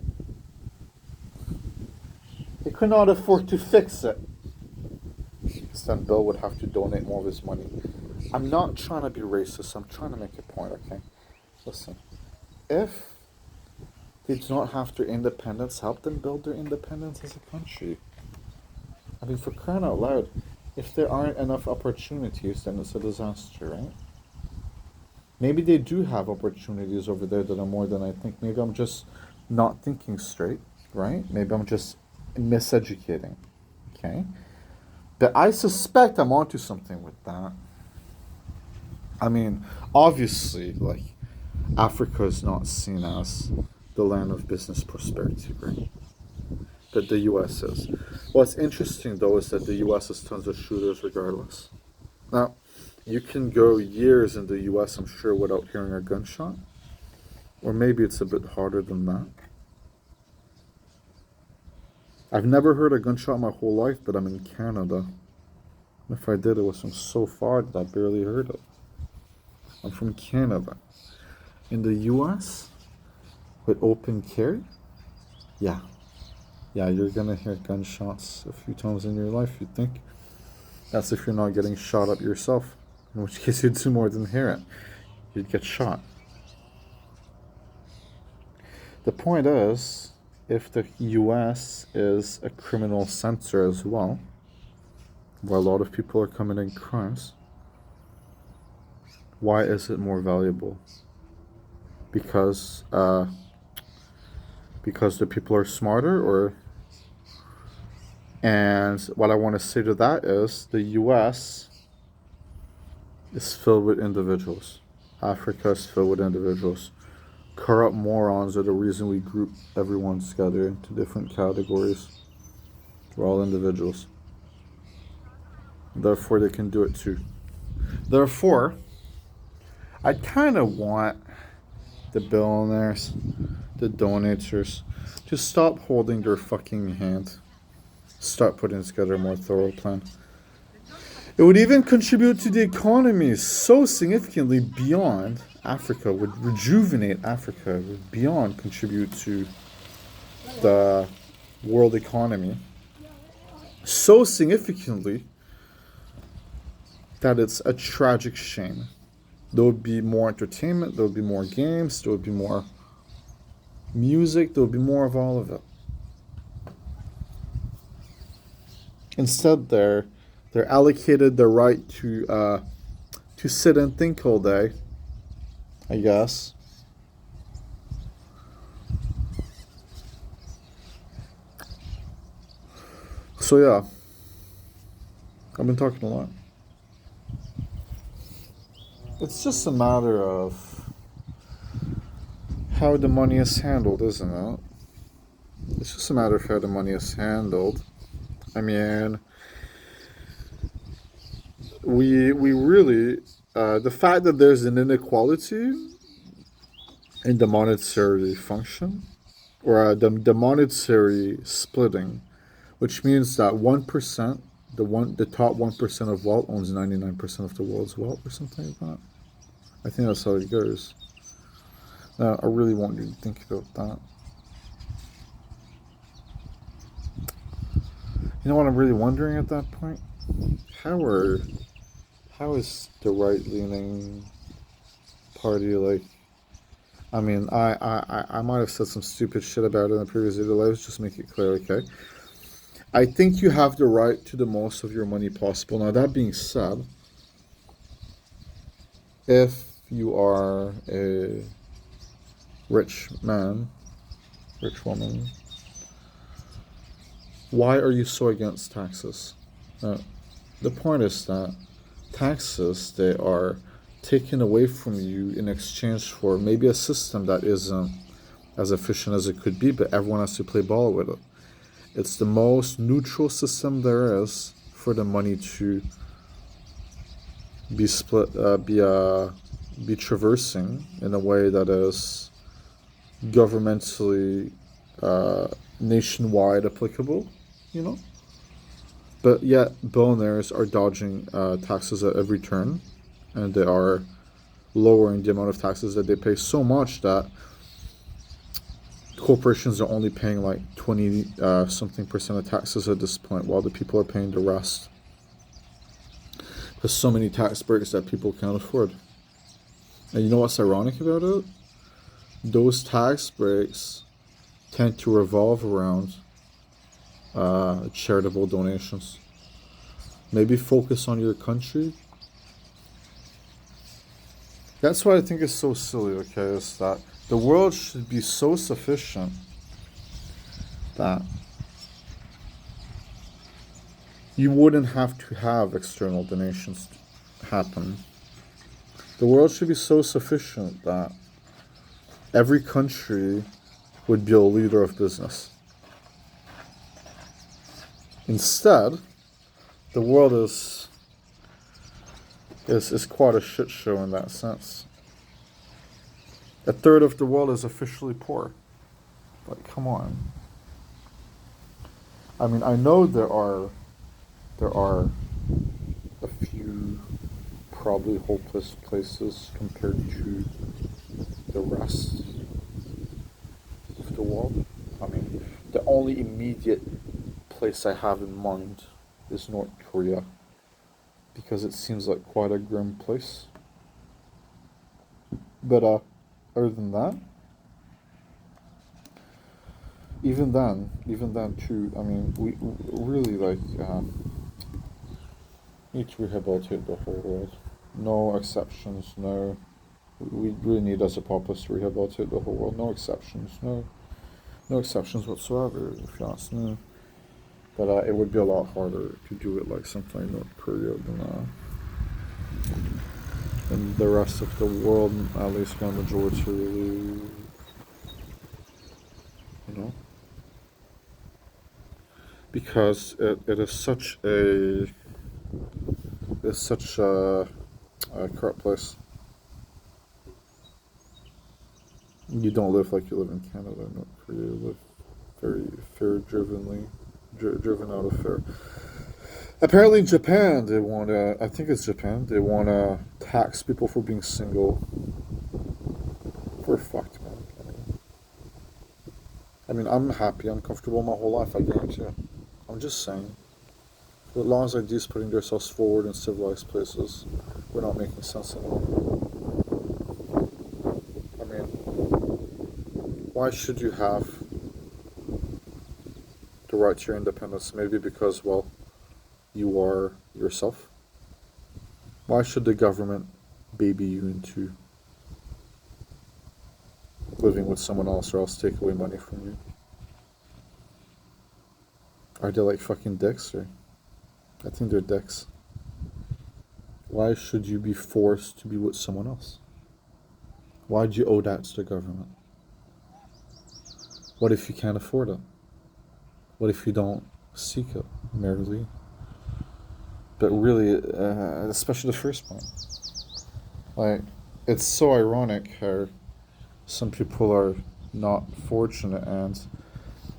A: They could not afford to fix it. So then Bill would have to donate more of his money. I'm not trying to be racist. I'm trying to make a point, okay? Listen. If they do not have their independence, help them build their independence as a country. I mean, for crying out loud, if there aren't enough opportunities, then it's a disaster, right? Maybe they do have opportunities over there that are more than I think. Maybe I'm just not thinking straight, right? Maybe I'm just miseducating, okay? But I suspect I'm onto something with that. I mean, obviously, like, Africa is not seen as the land of business prosperity, right? But the US is. What's interesting, though, is that the US has tons of shooters regardless. Now, you can go years in the US, I'm sure, without hearing a gunshot. Or maybe it's a bit harder than that. I've never heard a gunshot my whole life, but I'm in Canada. If I did, it was from so far that I barely heard it. I'm from Canada. In the US, with open carry, yeah, you're gonna hear gunshots a few times in your life, you'd think. That's if you're not getting shot up yourself, in which case you'd do more than hear it. You'd get shot. The point is, if the US is a criminal center as well, where a lot of people are committing crimes, why is it more valuable? because uh, because the people are smarter, or and what I want to say to that is the U.S. is filled with individuals. Africa is filled with individuals. Corrupt morons are the reason we group everyone together into different categories. We're all individuals. Therefore, they can do it too. Therefore, I kind of want the billionaires, the donators, to stop holding their fucking hand. Start putting together a more thorough plan. It would even contribute to the economy so significantly beyond Africa, would rejuvenate Africa, would beyond contribute to the world economy so significantly that it's a tragic shame. There would be more entertainment, there would be more games, there would be more music, there would be more of all of it. Instead, they're allocated the right to sit and think all day, I guess. So yeah, I've been talking a lot. It's just a matter of how the money is handled, isn't it? It's just a matter of how the money is handled. I mean, we really the fact that there's an inequality in the monetary function, or the monetary splitting, which means that 1%, the top 1% of wealth owns 99% of the world's wealth, or something like that. I think that's how it goes. Now, I really want you to think about that. You know what I'm really wondering at that point? How is the right-leaning party like? I mean, I might have said some stupid shit about it in the previous video. Let's just make it clear, okay? I think you have the right to the most of your money possible. Now, that being said, if you are a rich man, rich woman, why are you so against taxes? The point is that taxes, they are taken away from you in exchange for maybe a system that isn't as efficient as it could be, but everyone has to play ball with it. It's the most neutral system there is for the money to be split, be traversing in a way that is governmentally nationwide applicable, you know? But yet, billionaires are dodging taxes at every turn, and they are lowering the amount of taxes that they pay so much that corporations are only paying like 20 something percent of taxes at this point, while the people are paying the rest. There's so many tax breaks that people can't afford. And you know what's ironic about it? Those tax breaks tend to revolve around charitable donations. Maybe focus on your country. That's why I think it's so silly, okay, is that the world should be so sufficient that you wouldn't have to have external donations happen. The world should be so sufficient that every country would be a leader of business. Instead, the world is quite a shit show in that sense. A third of the world is officially poor. Like, come on. I mean, I know there are a few probably hopeless places compared to the rest of the world. I mean, the only immediate place I have in mind is North Korea, because it seems like quite a grim place. But other than that, even then too, I mean, we really need to rehabilitate the whole world. No exceptions, no We really need as a populace to rehabilitate the whole world. No exceptions. No exceptions whatsoever, if you ask me. But it would be a lot harder to do it like something like North Korea than the rest of the world, at least my majority really, you know, because it is such a corrupt place. You don't live like you live in Canada. North Korea, you live very driven out of fear. Apparently, in Japan, they want to. I think it's Japan. They want to tax people for being single. We're fucked, man. I mean, I'm happy. I'm comfortable my whole life. I guarantee you. I'm just saying. As long as ideas putting themselves forward in civilized places, we're not making sense anymore. I mean, why should you have the right to your independence? Maybe because, well, you are yourself. Why should the government baby you into living with someone else or else take away money from you? Are they like fucking dicks or? I think they're dicks. Why should you be forced to be with someone else? Why do you owe that to the government? What if you can't afford it? What if you don't seek it merely? But really, especially the first one. Like, it's so ironic how some people are not fortunate and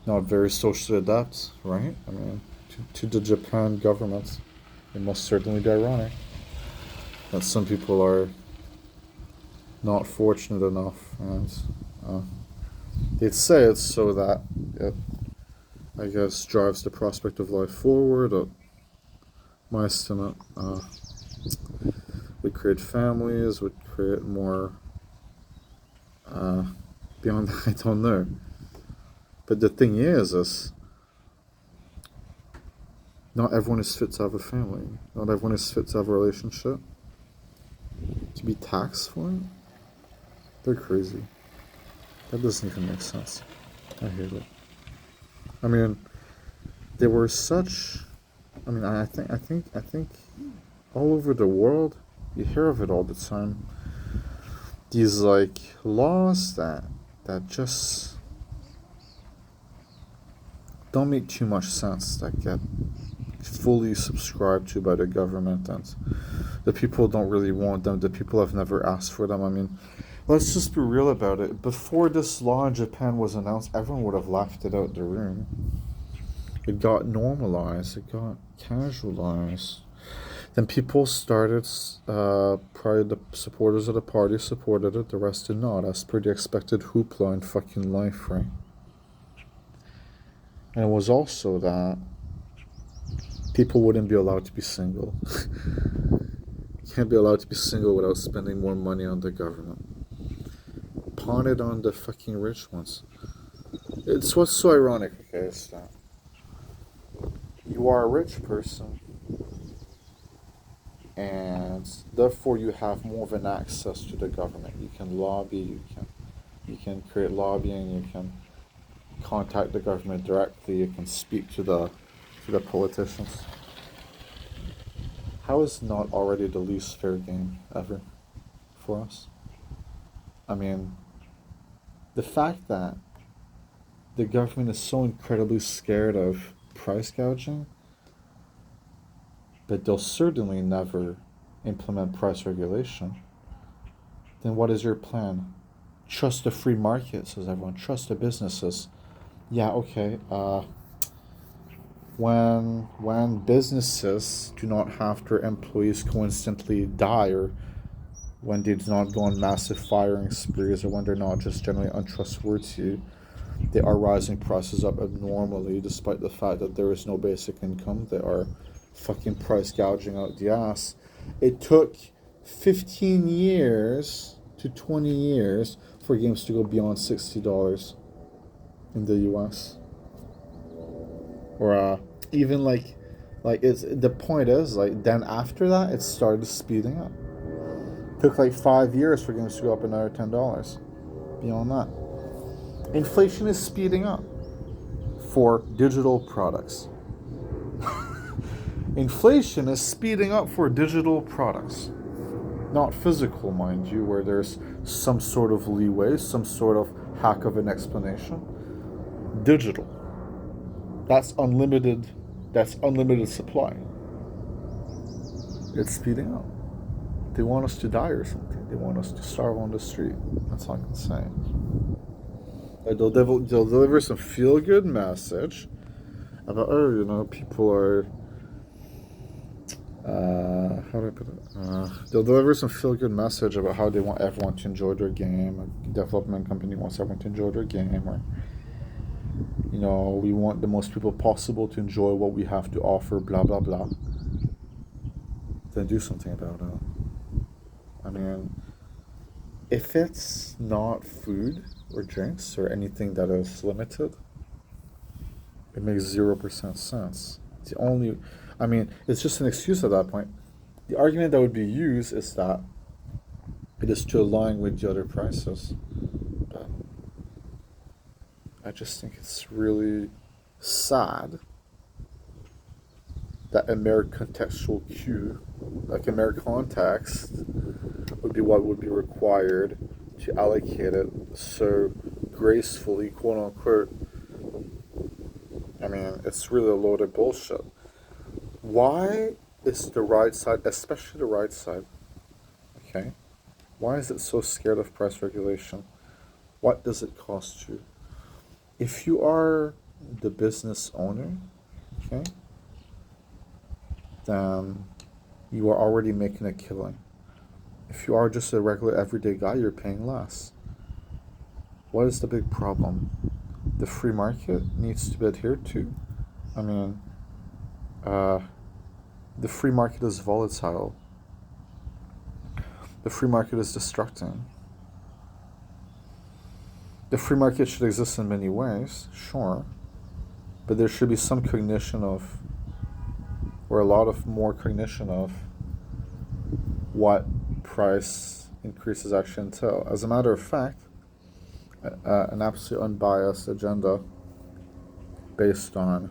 A: not very socially adept, right? I mean, to the Japan government, it must certainly be ironic that some people are not fortunate enough, and uh, they'd say it's so that it, I guess, drives the prospect of life forward. My estimate would create families, would create more. Uh, Beyond that, I don't know. But the thing is not everyone is fit to have a family. Not everyone is fit to have a relationship. To be taxed for it? They're crazy. That doesn't even make sense. I hate it. I mean, there were such. I mean, I think, all over the world, you hear of it all the time. These like laws that just don't make too much sense, that get fully subscribed to by the government, and the people don't really want them. The people have never asked for them. I mean, let's just be real about it. Before this law in Japan was announced, everyone would have laughed it out the room. It got normalized. It got casualized. Then people started, probably the supporters of the party supported it, the rest did not, as per the expected hoopla in fucking life, right? And it was also that people wouldn't be allowed to be single. You can't be allowed to be single without spending more money on the government. Pawn it on the fucking rich ones. It's what's so ironic, okay, is that you are a rich person, and therefore you have more of an access to the government. You can lobby, you can create lobbying, you can contact the government directly, you can speak to the politicians. How is not already the least fair game ever for us? I mean, the fact that the government is so incredibly scared of price gouging, but they'll certainly never implement price regulation, then what is your plan? Trust the free market, says everyone. Trust the businesses. Yeah, okay. When businesses do not have their employees coincidentally die, or when they do not go on massive firing sprees, or when they're not just generally untrustworthy, they are rising prices up abnormally, despite the fact that there is no basic income. They are fucking price gouging out the ass. It took 15 years to 20 years for games to go beyond $60 in the US. Or even like it's the point is, like, then after that it started speeding up. Took like 5 years for games to go up another $10. Beyond that, inflation is speeding up for digital products. Inflation is speeding up for digital products. Not physical, mind you, where there's some sort of leeway, some sort of hack of an explanation. Digital. That's unlimited. That's unlimited supply. It's speeding up. They want us to die or something. They want us to starve on the street. That's all I can say. They'll deliver some feel-good message about, people are, how do I put it? They'll deliver some feel-good message about how they want everyone to enjoy their game. A development company wants everyone to enjoy their game, or, we want the most people possible to enjoy what we have to offer, blah, blah, blah. Then do something about it. I mean, if it's not food or drinks or anything that is limited, it makes 0% sense. It's just an excuse at that point. The argument that would be used is that it is to align with the other prices. But I just think it's really sad that a mere contextual cue, like a mere context, would be what would be required to allocate it so gracefully, quote unquote. I mean, it's really a load of bullshit. Why is the right side, especially the right side, okay? Why is it so scared of price regulation? What does it cost you? If you are the business owner, okay, then you are already making a killing. If you are just a regular everyday guy, you're paying less. What is the big problem? The free market needs to be adhered to. I mean, the free market is volatile. The free market is destructing. The free market should exist in many ways, sure, but there should be some cognition of, or a lot of more cognition of, what price increases actually entail. As a matter of fact, an absolutely unbiased agenda based on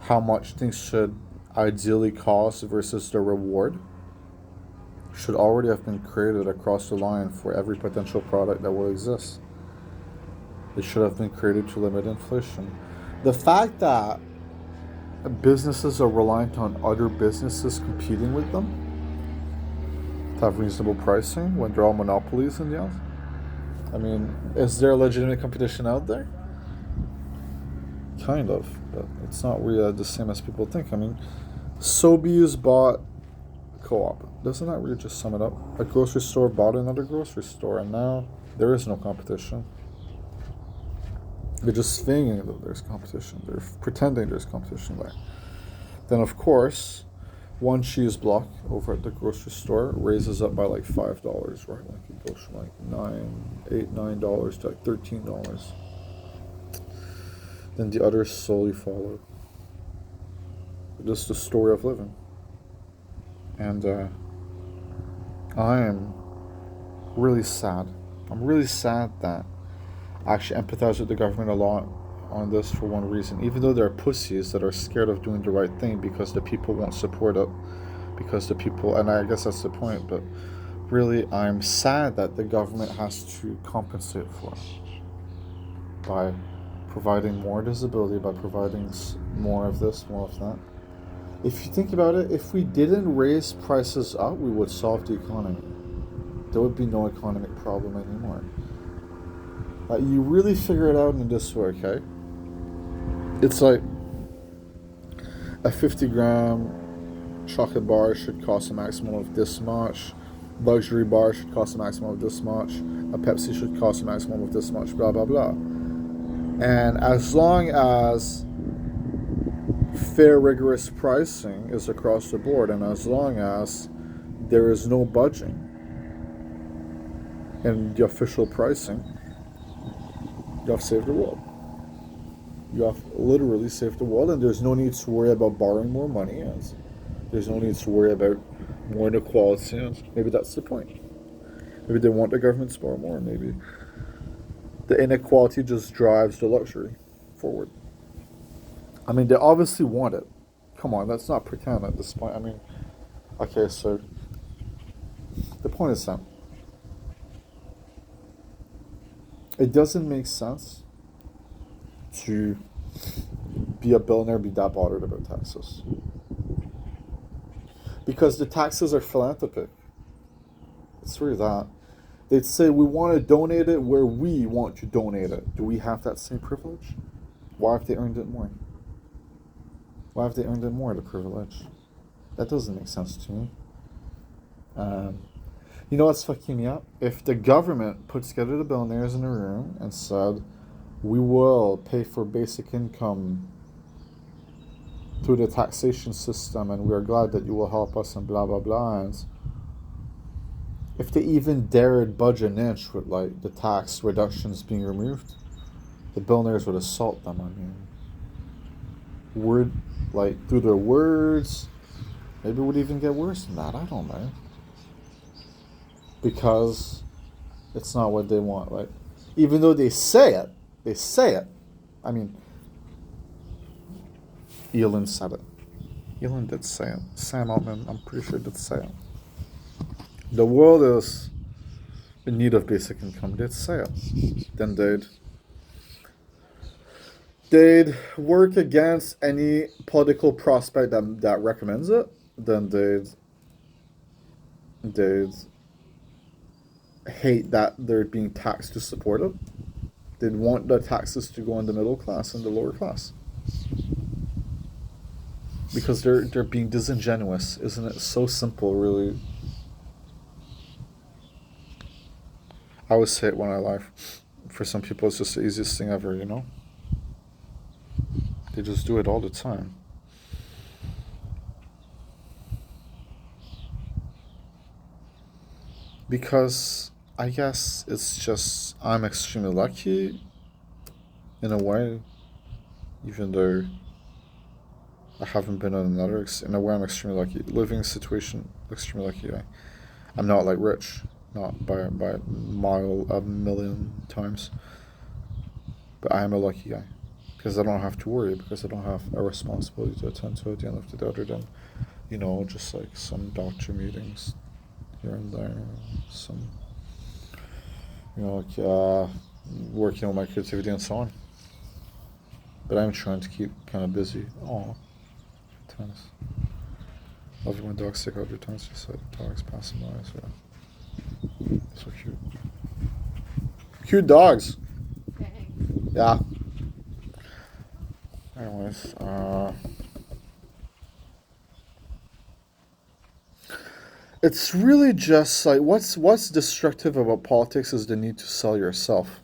A: how much things should ideally cost versus the reward should already have been created across the line for every potential product that will exist. It should have been created to limit inflation. The fact that businesses are reliant on other businesses competing with them to have reasonable pricing when they're all monopolies in the end. I mean, is there a legitimate competition out there? Kind of, but it's not really the same as people think. I mean, Sobeys bought Co-op. Doesn't that really just sum it up? A grocery store bought another grocery store, and now there is no competition. They're just saying that there's competition. They're pretending there's competition there. Then, of course, one cheese block over at the grocery store raises up by like $5, right? Like it goes from like $9 to like $13. Then the others slowly follow. This is the story of living. And I am really sad. I'm really sad that I actually empathize with the government a lot on this for one reason. Even though there are pussies that are scared of doing the right thing because the people won't support it. Because the people, and I guess that's the point, but really I'm sad that the government has to compensate for it by providing more visibility, by providing more of this, more of that. If you think about it, if we didn't raise prices up, we would solve the economy. There would be no economic problem anymore. You really figure it out in this way, okay? It's like a 50-gram chocolate bar should cost a maximum of this much. Luxury bar should cost a maximum of this much. A Pepsi should cost a maximum of this much, blah, blah, blah. And as long as fair, rigorous pricing is across the board, and as long as there is no budging in the official pricing, you have saved the world. You have literally saved the world, and there's no need to worry about borrowing more money. There's no need to worry about more inequality, and maybe that's the point. Maybe they want the government to borrow more. Maybe the inequality just drives the luxury forward. I mean, they obviously want it. Come on, let's not pretend at this point. I mean, okay, so the point is that it doesn't make sense to be a billionaire, be that bothered about taxes. Because the taxes are philanthropic. It's really that. They'd say we want to donate it where we want to donate it. Do we have that same privilege? Why have they earned it more? Why have they earned it more, the privilege? That doesn't make sense to me. You know what's fucking me up? If the government put together the billionaires in a room and said, we will pay for basic income through the taxation system and we are glad that you will help us and blah, blah, blah. And if they even dared budge an inch with like the tax reductions being removed, the billionaires would assault them. I mean, through their words, maybe it would even get worse than that. I don't know. Because it's not what they want. Like, even though they say it. I mean, Elon said it. Elon did say it. Sam Altman, I'm pretty sure, did say it. The world is in need of basic income. They'd say it. Then they'd work against any political prospect that recommends it. Then they'd hate that they're being taxed to support it. They'd want the taxes to go on the middle class and the lower class. Because they're being disingenuous. Isn't it so simple, really? I always say it when I laugh. For some people, it's just the easiest thing ever, you know? They just do it all the time. Because I guess it's just I'm extremely lucky in a way, even though I haven't been in another. In a way, I'm extremely lucky. Living situation, extremely lucky. I'm not like rich, not by a million times, but I am a lucky guy because I don't have to worry, because I don't have a responsibility to attend to at the end of the day, other than, you know, just like some doctor meetings here and there, some, you know, like working on my creativity and so on. But I'm trying to keep kind of busy. Oh, tennis. Love you when dogs stick out your tongues. She said, dogs passing by. So, yeah. So cute. Cute dogs. Yeah. Anyways, it's really just like what's destructive about politics is the need to sell yourself.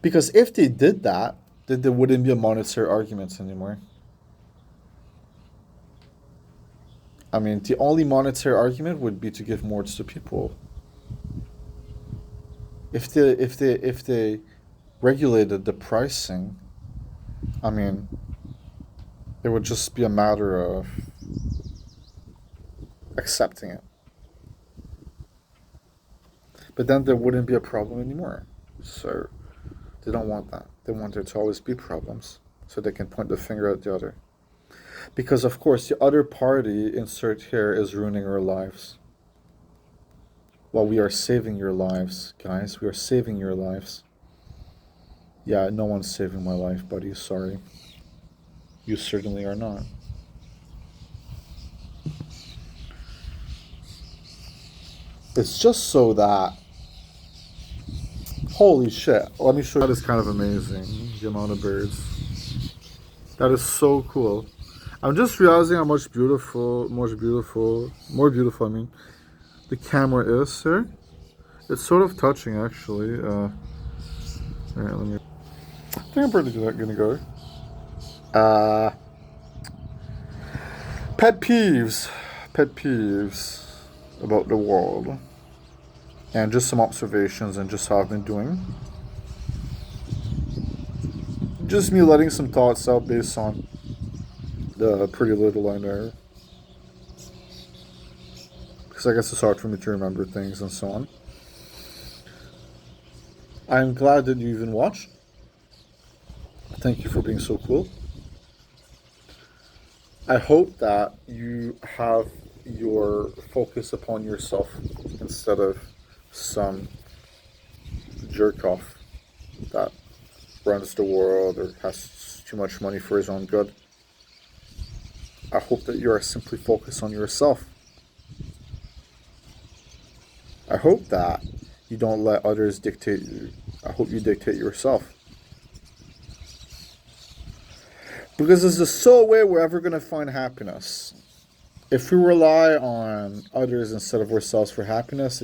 A: Because if they did that, then there wouldn't be a monetary arguments anymore. I mean, the only monetary argument would be to give more to the people. If they regulated the pricing, I mean, it would just be a matter of accepting it. But then there wouldn't be a problem anymore. So they don't want that. They want there to always be problems so they can point the finger at the other. Because, of course, the other party, insert here, is ruining our lives. Well, we are saving your lives, guys. We are saving your lives. Yeah, no one's saving my life, buddy. Sorry. You certainly are not. It's just so that... Holy shit. Let me show you. That is kind of amazing, the amount of birds. That is so cool. I'm just realizing how more beautiful, I mean, the camera is here. It's sort of touching, actually. Alright, let me... I think I'm pretty gonna go. Pet peeves about the world. And just some observations and just how I've been doing. Just me letting some thoughts out based on the Pretty Little I know. I guess it's hard for me to remember things and so on. I'm glad that you even watched. Thank you for being so cool. I hope that you have your focus upon yourself instead of some jerk off that runs the world or has too much money for his own good. I hope that you are simply focused on yourself. I hope that you don't let others dictate you. I hope you dictate yourself. Because there's the sole way we're ever going to find happiness. If we rely on others instead of ourselves for happiness,